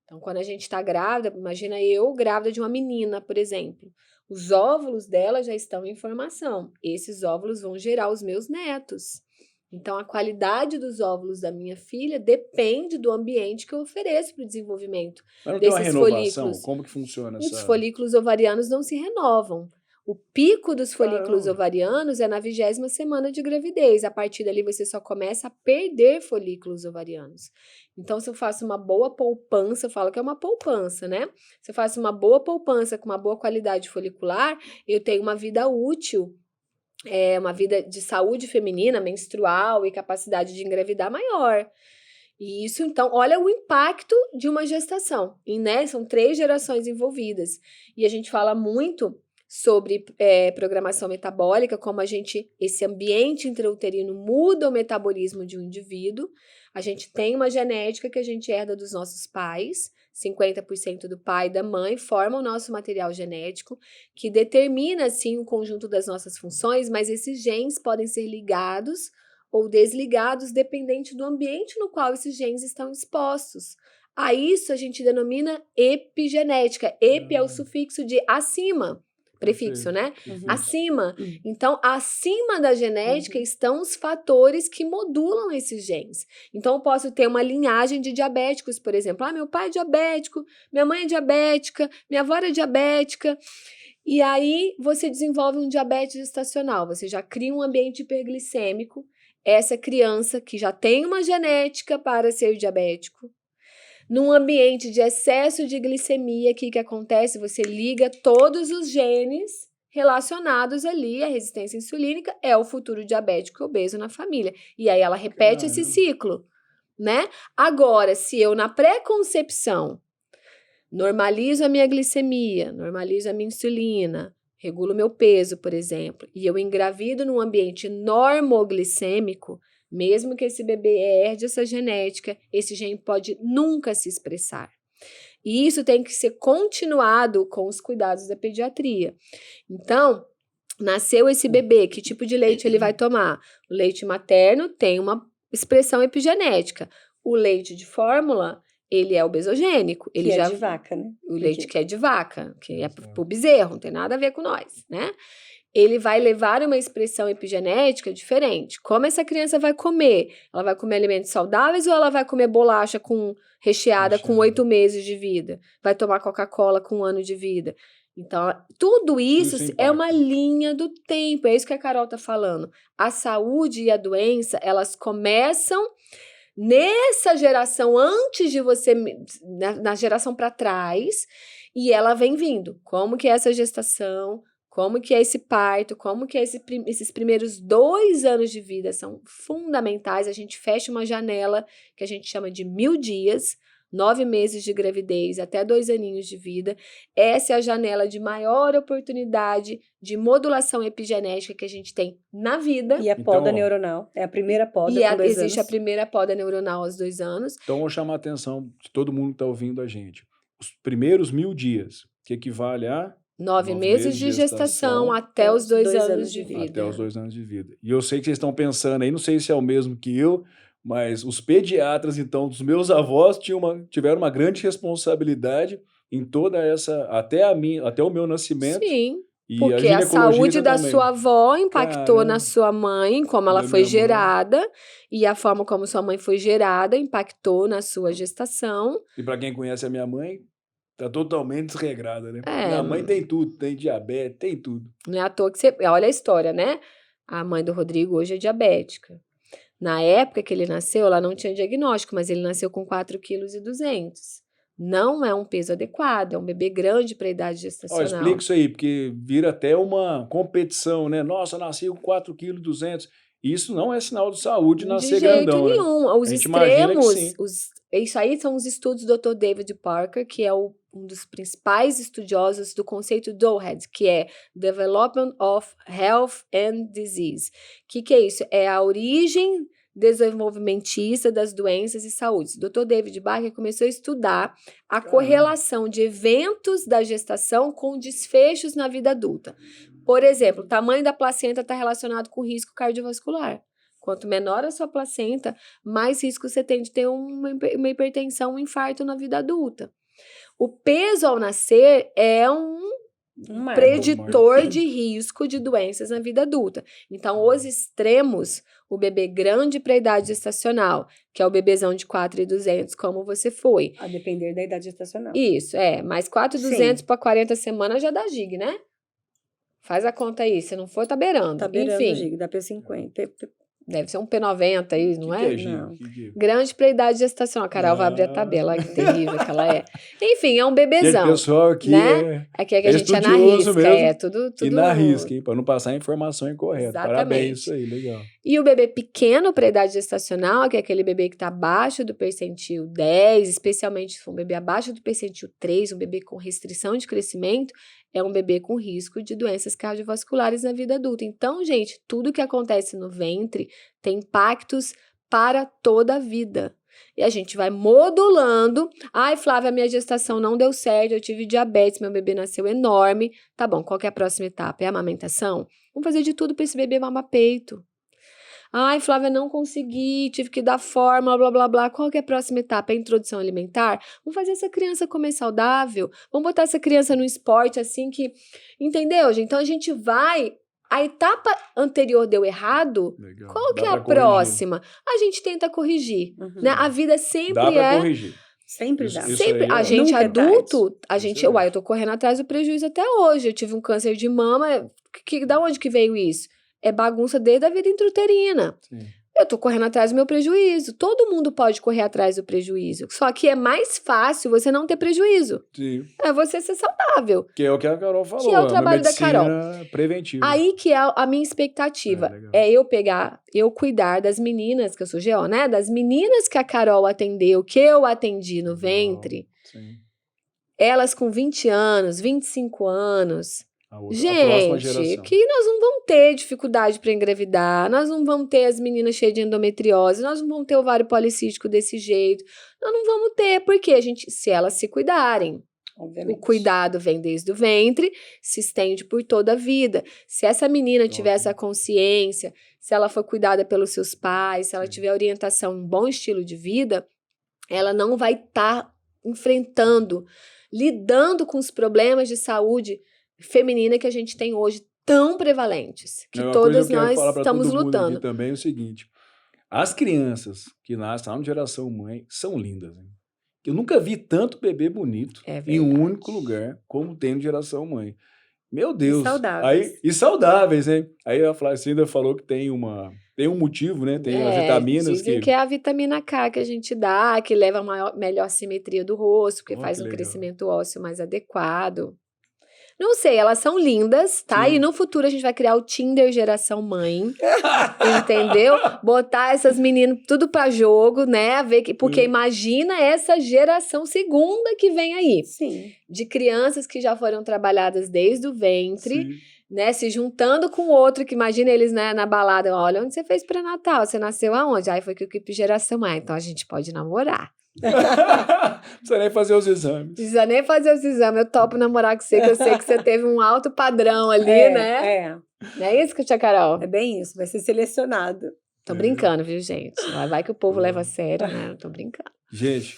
Então, quando a gente está grávida, imagina eu grávida de uma menina, por exemplo. Os óvulos dela já estão em formação. Esses óvulos vão gerar os meus netos. Então, a qualidade dos óvulos da minha filha depende do ambiente que eu ofereço para o desenvolvimento desses folículos. Como que funciona Os folículos ovarianos não se renovam. O pico dos folículos ovarianos é na 20ª semana de gravidez. A partir dali, você só começa a perder folículos ovarianos. Então, se eu faço uma boa poupança, eu falo que é uma poupança, né? Se eu faço uma boa poupança com uma boa qualidade folicular, eu tenho uma vida útil, uma vida de saúde feminina, menstrual e capacidade de engravidar maior. E isso, então, olha o impacto de uma gestação. Né? São 3 gerações envolvidas. E a gente fala muito sobre programação metabólica, como esse ambiente intrauterino muda o metabolismo de um indivíduo. A gente tem uma genética que a gente herda dos nossos pais, 50% do pai e da mãe formam o nosso material genético, que determina, assim, o conjunto das nossas funções, mas esses genes podem ser ligados ou desligados, dependente do ambiente no qual esses genes estão expostos. A isso a gente denomina epigenética. Epi é o sufixo de acima. Prefixo, né? Acima. Então, acima da genética estão os fatores que modulam esses genes. Então, eu posso ter uma linhagem de diabéticos, por exemplo. Meu pai é diabético, minha mãe é diabética, minha avó é diabética. E aí, você desenvolve um diabetes gestacional. Você já cria um ambiente hiperglicêmico. Essa criança que já tem uma genética para ser diabético, num ambiente de excesso de glicemia, o que acontece? Você liga todos os genes relacionados ali, a resistência insulínica é o futuro diabético e obeso na família. E aí ela repete esse ciclo, né? Agora, se eu na pré-concepção normalizo a minha glicemia, normalizo a minha insulina, regulo meu peso, por exemplo, e eu engravido num ambiente normoglicêmico, mesmo que esse bebê herde essa genética, esse gene pode nunca se expressar. E isso tem que ser continuado com os cuidados da pediatria. Então, nasceu esse bebê, que tipo de leite ele vai tomar? O leite materno tem uma expressão epigenética. O leite de fórmula, ele é obesogênico. Ele que é de vaca, né? O leite que é de vaca, que é pro bezerro, não tem nada a ver com nós, né? Ele vai levar uma expressão epigenética diferente. Como essa criança vai comer? Ela vai comer alimentos saudáveis ou ela vai comer bolacha recheada com 8 meses de vida? Vai tomar Coca-Cola com 1 ano de vida? Então, tudo isso é uma linha do tempo. É isso que a Carol tá falando. A saúde e a doença, elas começam nessa geração antes de você, na geração para trás, e ela vem vindo. Como que é essa gestação? Como que é esse parto, como que é esses primeiros 2 anos de vida são fundamentais. A gente fecha uma janela que a gente chama de 1000 dias, 9 meses de gravidez até 2 aninhos de vida. Essa é a janela de maior oportunidade de modulação epigenética que a gente tem na vida. E a poda neuronal, é a primeira poda com 2 anos. Existe a primeira poda neuronal aos 2 anos. Então, vou chamar a atenção de todo mundo que está ouvindo a gente. Os primeiros 1000 dias, que equivale a 9 meses de gestação até os 2 anos de vida. Até os 2 anos de vida. E eu sei que vocês estão pensando aí, não sei se é o mesmo que eu, mas os pediatras, então, dos meus avós tiveram uma grande responsabilidade em toda essa, até o meu nascimento. Sim, porque a saúde da sua avó impactou na sua mãe, como ela foi gerada, e a forma como sua mãe foi gerada impactou na sua gestação. E para quem conhece a minha mãe, tá totalmente desregrada, né? Minha mãe tem tudo, tem diabetes, tem tudo. Não é à toa que você... Olha a história, né? A mãe do Rodrigo hoje é diabética. Na época que ele nasceu, ela não tinha diagnóstico, mas ele nasceu com 4,2 kg. Não é um peso adequado, é um bebê grande para a idade gestacional. Explica isso aí, porque vira até uma competição, né? Nossa, nasci com 4,2 kg. Isso não é sinal de saúde nascer grandão. De jeito nenhum. Né? Os extremos, isso aí são os estudos do Dr. David Parker, que é um dos principais estudiosos do conceito DOHED, que é Development of Health and Disease. O que é isso? É a origem desenvolvimentista das doenças e saúde. O Dr. David Parker começou a estudar a correlação de eventos da gestação com desfechos na vida adulta. Por exemplo, o tamanho da placenta está relacionado com risco cardiovascular. Quanto menor a sua placenta, mais risco você tem de ter uma hipertensão, um infarto na vida adulta. O peso ao nascer é um preditor de risco de doenças na vida adulta. Então, os extremos, o bebê grande para a idade gestacional, que é o bebezão de 4,200, como você foi. A depender da idade gestacional. Isso, mas 4,200 para 40 semanas já dá gig, né? Faz a conta aí, se não for, tá beirando. Tá beirando, enfim. gig, dá P50. Deve ser um P90 aí, não é? Não. Grande para a idade gestacional. A Carol vai abrir a tabela, olha que terrível que ela é. Enfim, é um bebezão. O pessoal aqui né? Aqui é que a gente é na risca, mesmo, tudo. E na risca, hein? Para não passar a informação incorreta. Exatamente. Parabéns, isso aí, legal. E o bebê pequeno para a idade gestacional, que é aquele bebê que está abaixo do percentil 10, especialmente se for um bebê abaixo do percentil 3, um bebê com restrição de crescimento, é um bebê com risco de doenças cardiovasculares na vida adulta. Então, gente, tudo que acontece no ventre tem impactos para toda a vida. E a gente vai modulando. Ai, Flávia, minha gestação não deu certo, eu tive diabetes, meu bebê nasceu enorme. Tá bom, qual que é a próxima etapa? É a amamentação? Vamos fazer de tudo para esse bebê mamar peito. Ai, Flávia, não consegui, tive que dar fórmula, blá, blá, blá. Qual que é a próxima etapa? É a introdução alimentar? Vamos fazer essa criança comer saudável? Vamos botar essa criança no esporte assim que... Entendeu, gente? Então, a gente vai... A etapa anterior deu errado, legal. Qual que é a próxima? A gente tenta corrigir, né? A vida sempre dá pra corrigir. Sempre dá. Sempre. A gente adulto, eu tô correndo atrás do prejuízo até hoje. Eu tive um câncer de mama, da onde que veio isso? É bagunça desde a vida intrauterina. Sim. Eu tô correndo atrás do meu prejuízo. Todo mundo pode correr atrás do prejuízo. Só que é mais fácil você não ter prejuízo. Sim. É você ser saudável. Que é o que a Carol falou. Que é o trabalho da Carol. Preventiva. Aí que é a minha expectativa. Eu cuidar das meninas, que eu sou GO, né? Das meninas que a Carol atendeu, que eu atendi no ventre. Sim. elas com 20 anos, 25 anos, a próxima geração. gente, que nós não vamos ter dificuldade para engravidar, nós não vamos ter as meninas cheias de endometriose, nós não vamos ter ovário policístico desse jeito, nós não vamos ter, porque se elas se cuidarem. Obviamente. O cuidado vem desde o ventre, se estende por toda a vida. Se essa menina tiver essa consciência, se ela for cuidada pelos seus pais, se ela tiver orientação, um bom estilo de vida, ela não vai estar lidando com os problemas de saúde feminina que a gente tem hoje tão prevalentes, que todas nós estamos lutando. Também é o seguinte, as crianças que nascem lá no Geração Mãe são lindas, né? Eu nunca vi tanto bebê bonito em um único lugar como tem no Geração Mãe. Meu Deus. E saudáveis. E saudáveis, né? Aí a Flacinda falou que tem um motivo, né? Tem as vitaminas dizem que é a vitamina K que a gente dá, que leva a melhor simetria do rosto, porque faz um crescimento ósseo mais adequado. Não sei, elas são lindas, tá? Sim. E no futuro a gente vai criar o Tinder Geração Mãe, entendeu? Botar essas meninas tudo pra jogo, né? Porque imagina essa geração segunda que vem aí. Sim. De crianças que já foram trabalhadas desde o ventre, né? Se juntando com outro, que imagina eles, né, na balada. Olha, onde você fez pré-natal? Você nasceu aonde? Aí foi que o equipe Geração Mãe. Então a gente pode namorar. Precisa nem fazer os exames. Precisa nem fazer os exames. Eu topo namorar com você, que eu sei que você teve um alto padrão ali, né? Não é isso, Tia Carol? É bem isso, vai ser selecionado. Tô brincando, viu, gente? Vai que o povo leva a sério, né? Eu tô brincando. Gente,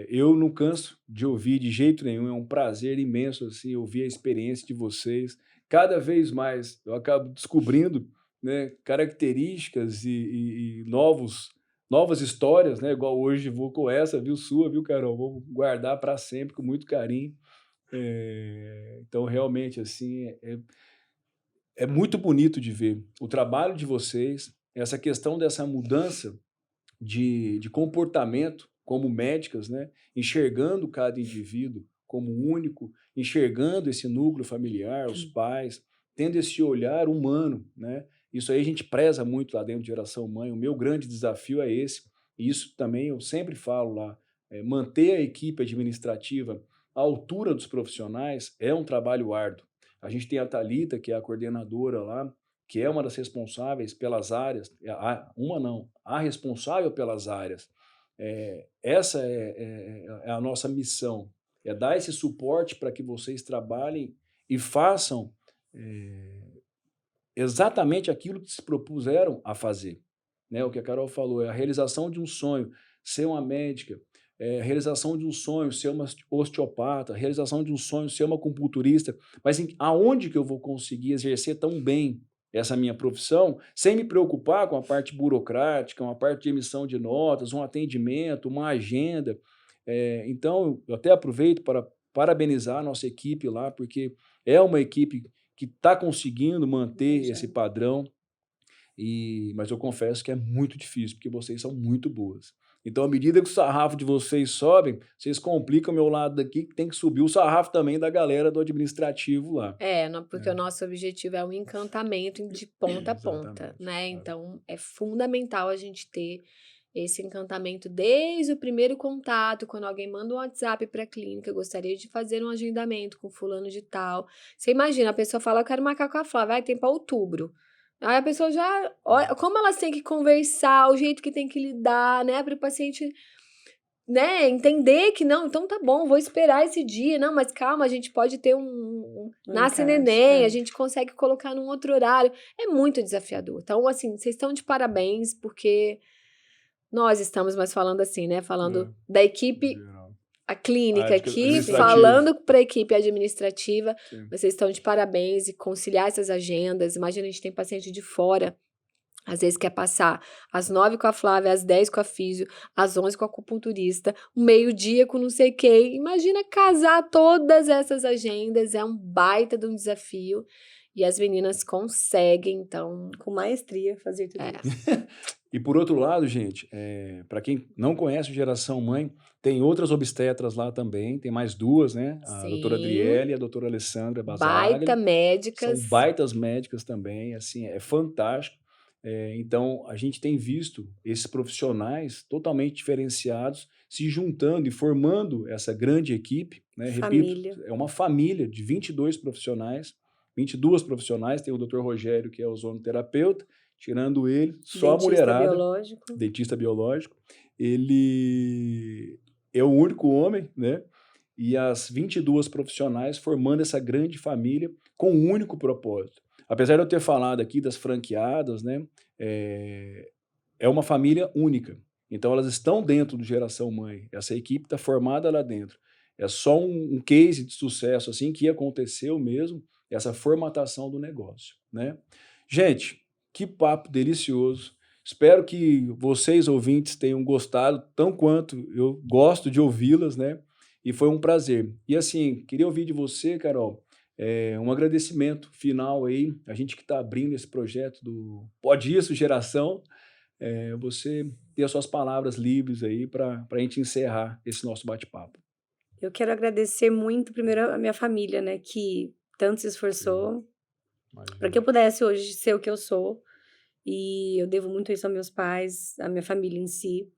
eu não canso de ouvir de jeito nenhum. É um prazer imenso, assim, ouvir a experiência de vocês. Cada vez mais eu acabo descobrindo, né, características e novas histórias, né? Igual hoje vou com essa, viu, sua, viu, Carol? Vou guardar para sempre com muito carinho. Então, realmente, assim, é muito bonito de ver o trabalho de vocês, essa questão dessa mudança de comportamento como médicas, né? Enxergando cada indivíduo como único, enxergando esse núcleo familiar, os pais, tendo esse olhar humano, né? Isso aí a gente preza muito lá dentro de Geração Mãe. O meu grande desafio é esse. E isso também eu sempre falo lá. Manter a equipe administrativa à altura dos profissionais é um trabalho árduo. A gente tem a Thalita, que é a coordenadora lá, que é uma das responsáveis pelas áreas. A responsável pelas áreas. Essa é a nossa missão. É dar esse suporte para que vocês trabalhem e façam exatamente aquilo que se propuseram a fazer, né? O que a Carol falou, a realização de um sonho, ser uma médica, a realização de um sonho, ser uma osteopata, a realização de um sonho, ser uma acupunturista, mas aonde que eu vou conseguir exercer tão bem essa minha profissão, sem me preocupar com a parte burocrática, uma parte de emissão de notas, um atendimento, uma agenda. Então, eu até aproveito para parabenizar a nossa equipe lá, porque é uma equipe que está conseguindo manter esse padrão, mas eu confesso que é muito difícil, porque vocês são muito boas. Então, à medida que o sarrafo de vocês sobem, vocês complicam o meu lado daqui, que tem que subir o sarrafo também da galera do administrativo lá. Porque o nosso objetivo é um encantamento de ponta a ponta, né? Então, é fundamental a gente ter esse encantamento desde o primeiro contato, quando alguém manda um WhatsApp para a clínica, eu gostaria de fazer um agendamento com fulano de tal. Você imagina, a pessoa fala, eu quero marcar com a Flávia, vai, tem para outubro. Aí a pessoa já, olha, como elas têm que conversar, o jeito que tem que lidar, né, para o paciente, né, entender que não, então tá bom, vou esperar esse dia, não, mas calma, a gente pode ter nasce neném, a gente consegue colocar num outro horário. É muito desafiador. Então, assim, vocês estão de parabéns, porque nós estamos, mas falando assim, né? Falando da equipe, a clínica aqui, falando para a equipe administrativa. Sim. Vocês estão de parabéns e conciliar essas agendas. Imagina, a gente tem paciente de fora, às vezes quer passar às 9 com a Flávia, às 10 com a físio, às 11 com a acupunturista, meio-dia com não sei quem. Imagina casar todas essas agendas, é um baita de um desafio. E as meninas conseguem, então, com maestria, fazer tudo isso. E por outro lado, gente, para quem não conhece o Geração Mãe, tem outras obstetras lá também, tem mais duas, né? A doutora Adriele e a doutora Alessandra Basaglia. Baita médicas. São baitas médicas também, assim, é fantástico. Então, a gente tem visto esses profissionais totalmente diferenciados se juntando e formando essa grande equipe, né? Família. Repito, é uma família de 22 profissionais, 22 profissionais, tem o Dr. Rogério, que é ozonoterapeuta, tirando ele, só a mulherada, dentista biológico, ele é o único homem, né? E as 22 profissionais formando essa grande família com um único propósito. Apesar de eu ter falado aqui das franqueadas, né, é uma família única. Então, elas estão dentro do Geração Mãe. Essa equipe está formada lá dentro. É só um case de sucesso assim que aconteceu mesmo, essa formatação do negócio, né? Gente, que papo delicioso. Espero que vocês, ouvintes, tenham gostado, tão quanto eu gosto de ouvi-las, né? E foi um prazer. E assim, queria ouvir de você, Carol, um agradecimento final aí, a gente que está abrindo esse projeto do Pode Isso Geração, você ter as suas palavras livres aí para a gente encerrar esse nosso bate-papo. Eu quero agradecer muito, primeiro, a minha família, né, que tanto se esforçou para que eu pudesse hoje ser o que eu sou, e eu devo muito isso aos meus pais, à minha família em si.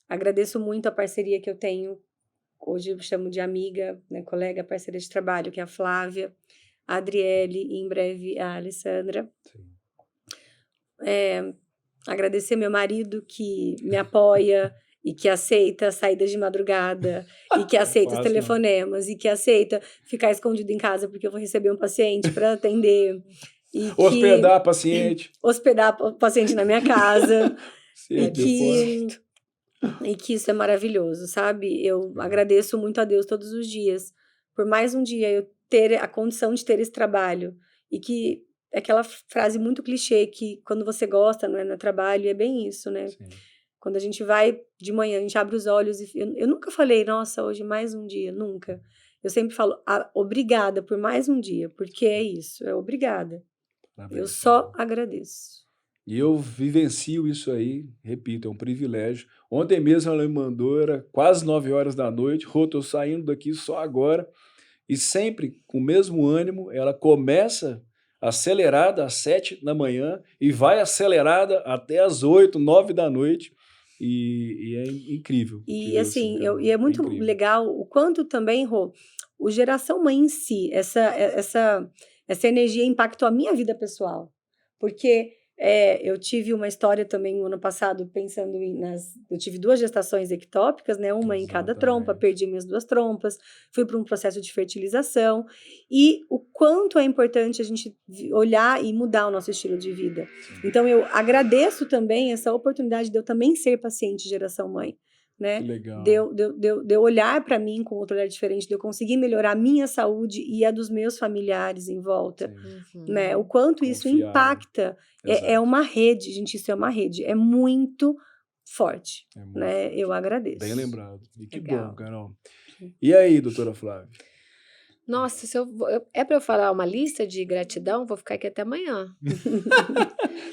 Agradeço muito a parceria que eu tenho, hoje eu chamo de amiga, né, colega, parceira de trabalho, que é a Flávia, a Adriele e em breve a Alessandra. Agradecer meu marido que me apoia e que aceita saídas de madrugada e que aceita os telefonemas e que aceita ficar escondido em casa porque eu vou receber um paciente para atender. E hospedar paciente. Hospedar paciente na minha casa. E que isso é maravilhoso, sabe? Eu agradeço muito a Deus todos os dias por mais um dia eu ter a condição de ter esse trabalho. E que é aquela frase muito clichê que quando você gosta, não é trabalho, é bem isso, né? Sim. Quando a gente vai de manhã, a gente abre os olhos e eu nunca falei, nossa, hoje mais um dia, nunca. Eu sempre falo, obrigada por mais um dia, porque é isso, é obrigada. Eu só agradeço. E eu vivencio isso aí, repito, é um privilégio. Ontem mesmo ela me mandou, era quase 9 horas da noite, tô saindo daqui só agora, e sempre com o mesmo ânimo, ela começa acelerada às 7 da manhã e vai acelerada até às 8, 9 da noite, e é incrível. E assim, e é muito legal o quanto também, Rô, o Geração Mãe em si, essa energia impactou a minha vida pessoal, porque eu tive uma história também no ano passado, pensando eu tive 2 gestações ectópicas, né, uma em cada trompa, perdi minhas 2 trompas, fui para um processo de fertilização, e o quanto é importante a gente olhar e mudar o nosso estilo de vida. Sim. Então eu agradeço também essa oportunidade de eu também ser paciente de Geração Mãe, né? Que legal. De eu olhar para mim com outro olhar diferente, de eu conseguir melhorar a minha saúde e a dos meus familiares em volta, né? O quanto isso impacta, é uma rede, gente, isso é uma rede, é muito forte, né? Forte. Eu agradeço. Bem lembrado. E que legal. Bom, Carol. E aí, doutora Flávia? Nossa, é para eu falar uma lista de gratidão, vou ficar aqui até amanhã.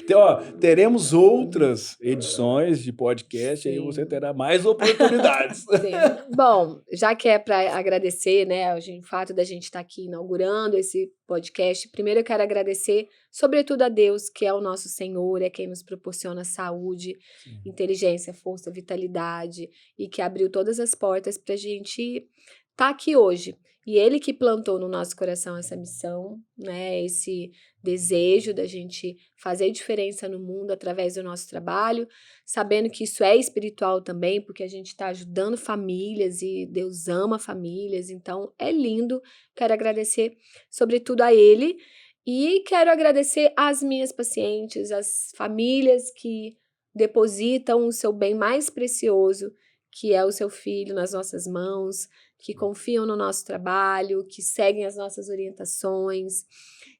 Então, teremos outras edições de podcast, aí você terá mais oportunidades. Sim. Bom, já que é para agradecer, né, o fato da gente estar aqui inaugurando esse podcast, primeiro eu quero agradecer, sobretudo a Deus, que é o nosso Senhor, é quem nos proporciona saúde, inteligência, força, vitalidade, e que abriu todas as portas para a gente estar aqui hoje. E Ele que plantou no nosso coração essa missão, né, esse desejo da gente fazer diferença no mundo através do nosso trabalho, sabendo que isso é espiritual também, porque a gente está ajudando famílias e Deus ama famílias, então é lindo. Quero agradecer sobretudo a Ele e quero agradecer às minhas pacientes, às famílias que depositam o seu bem mais precioso, que é o seu filho, nas nossas mãos, que confiam no nosso trabalho, que seguem as nossas orientações,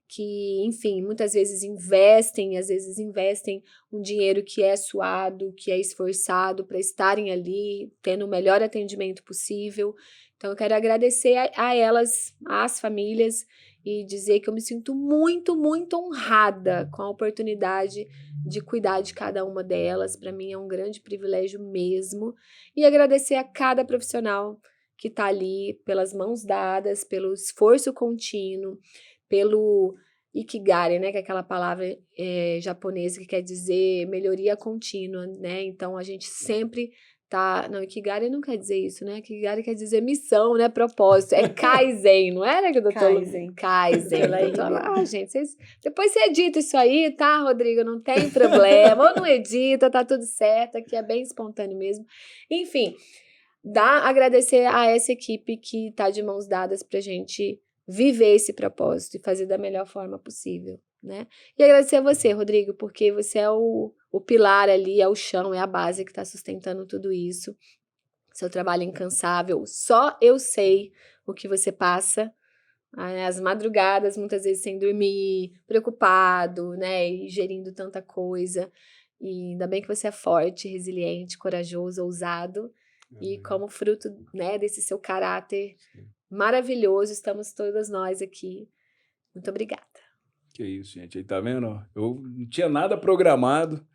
que, enfim, muitas vezes investem, às vezes investem um dinheiro que é suado, que é esforçado para estarem ali, tendo o melhor atendimento possível. Então, eu quero agradecer a elas, às famílias, e dizer que eu me sinto muito, muito honrada com a oportunidade de cuidar de cada uma delas. Para mim é um grande privilégio mesmo. E agradecer a cada profissional que está ali, pelas mãos dadas, pelo esforço contínuo, pelo Ikigai, né, que é aquela palavra japonesa que quer dizer melhoria contínua, né? Então a gente sempre tá, não, Ikigai não quer dizer isso, né? Ikigai quer dizer missão, né, propósito. É Kaizen, não é, né, que o doutor Kaizen. Gente, depois você edita isso aí, tá, Rodrigo? Não tem problema. Ou não edita, tá tudo certo, aqui é bem espontâneo mesmo. Enfim, agradecer a essa equipe que tá de mãos dadas pra gente viver esse propósito e fazer da melhor forma possível, né? E agradecer a você, Rodrigo, porque você é o pilar ali, é o chão, é a base que está sustentando tudo isso. Seu trabalho é incansável. Só eu sei o que você passa, as madrugadas, muitas vezes sem dormir, preocupado, né? E gerindo tanta coisa. E ainda bem que você é forte, resiliente, corajoso, ousado. E como fruto, né, desse seu caráter maravilhoso, estamos todas nós aqui. Muito obrigada. Que isso, gente. Aí tá vendo? Eu não tinha nada programado.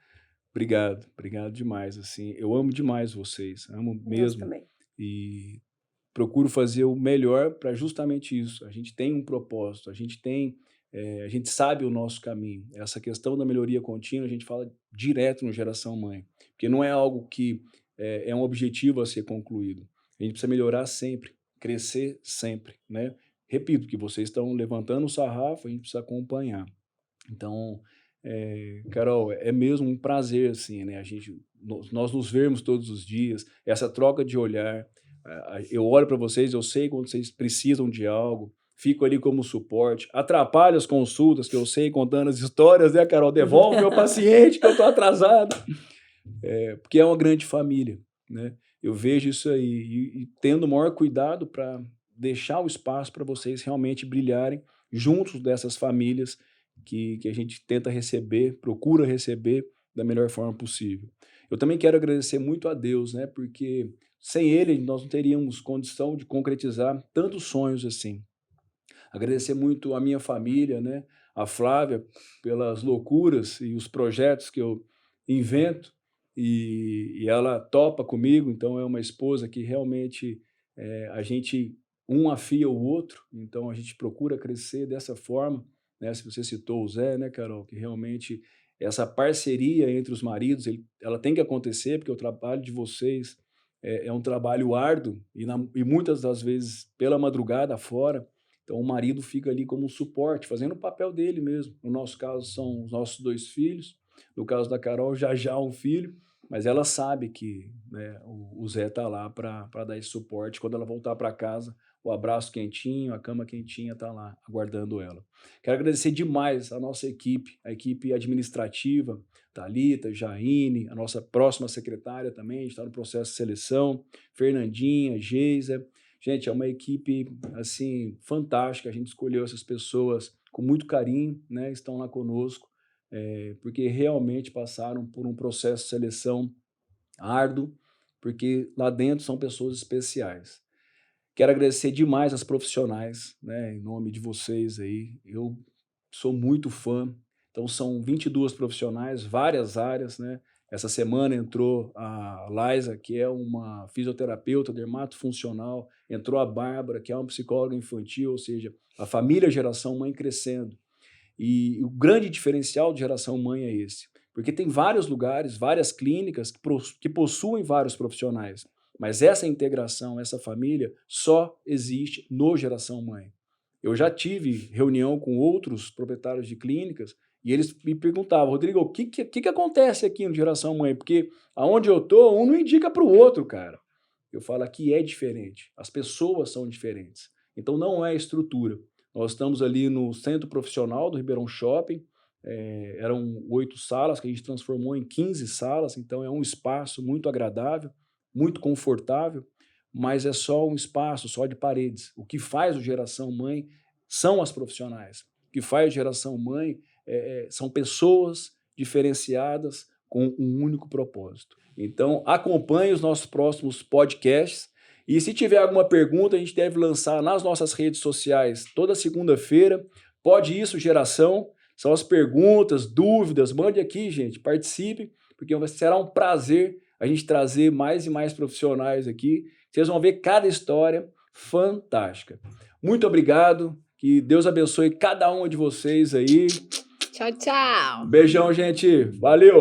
Obrigado demais, assim. Eu amo demais vocês, amo mesmo. Eu também. E procuro fazer o melhor para justamente isso. A gente tem um propósito, a gente sabe o nosso caminho. Essa questão da melhoria contínua, a gente fala direto no Geração Mãe, porque não é algo que é um objetivo a ser concluído. A gente precisa melhorar sempre, crescer sempre, né? Repito, que vocês estão levantando o sarrafo, a gente precisa acompanhar. Então, Carol, é mesmo um prazer, assim, né? Nós nos vermos todos os dias, essa troca de olhar. Eu olho para vocês, eu sei quando vocês precisam de algo, fico ali como suporte, atrapalho as consultas, que eu sei, contando as histórias, né, Carol? Devolve meu paciente que eu estou atrasado. Porque é uma grande família, né? Eu vejo isso aí e tendo o maior cuidado para deixar o espaço para vocês realmente brilharem juntos dessas famílias que a gente tenta receber, procura receber da melhor forma possível. Eu também quero agradecer muito a Deus, né? Porque sem Ele nós não teríamos condição de concretizar tantos sonhos assim. Agradecer muito a minha família, né? A Flávia, pelas loucuras e os projetos que eu invento e ela topa comigo, então é uma esposa que realmente a gente um afia o outro, então a gente procura crescer dessa forma, né? Se você citou o Zé, né, Carol, que realmente essa parceria entre os maridos, ela tem que acontecer, porque o trabalho de vocês é um trabalho árduo e muitas das vezes pela madrugada fora. Então, o marido fica ali como um suporte, fazendo o papel dele mesmo. No nosso caso, são os nossos 2 filhos. No caso da Carol, já um filho. Mas ela sabe que, né, o Zé está lá para dar esse suporte. Quando ela voltar para casa, o abraço quentinho, a cama quentinha está lá, aguardando ela. Quero agradecer demais a nossa equipe, a equipe administrativa, Thalita, Jaine, a nossa próxima secretária também, está no processo de seleção, Fernandinha, Geisa. Gente, é uma equipe, assim, fantástica. A gente escolheu essas pessoas com muito carinho, né? Estão lá conosco, porque realmente passaram por um processo de seleção árduo, porque lá dentro são pessoas especiais. Quero agradecer demais as profissionais, né? Em nome de vocês aí. Eu sou muito fã. Então, são 22 profissionais, várias áreas, né? Essa semana entrou a Laisa, que é uma fisioterapeuta dermatofuncional, entrou a Bárbara, que é uma psicóloga infantil, ou seja, a família Geração Mãe crescendo. E o grande diferencial de Geração Mãe é esse, porque tem vários lugares, várias clínicas que possuem vários profissionais, mas essa integração, essa família, só existe no Geração Mãe. Eu já tive reunião com outros proprietários de clínicas e eles me perguntavam, Rodrigo, o que acontece aqui no Geração Mãe? Porque aonde eu estou, um não indica para o outro, cara. Eu falo, aqui é diferente, as pessoas são diferentes. Então não é estrutura. Nós estamos ali no centro profissional do Ribeirão Shopping, eram 8 salas que a gente transformou em 15 salas, então é um espaço muito agradável, muito confortável, mas é só um espaço, só de paredes. O que faz o Geração Mãe são as profissionais. O que faz o Geração Mãe são pessoas diferenciadas com um único propósito. Então, acompanhe os nossos próximos podcasts e se tiver alguma pergunta, a gente deve lançar nas nossas redes sociais toda segunda-feira. Pode isso, Geração, são as perguntas, dúvidas, mande aqui, gente, participe, porque será um prazer a gente trazer mais e mais profissionais aqui. Vocês vão ver cada história fantástica. Muito obrigado, Que Deus abençoe cada um de vocês aí. Tchau, tchau. Beijão, gente. Valeu!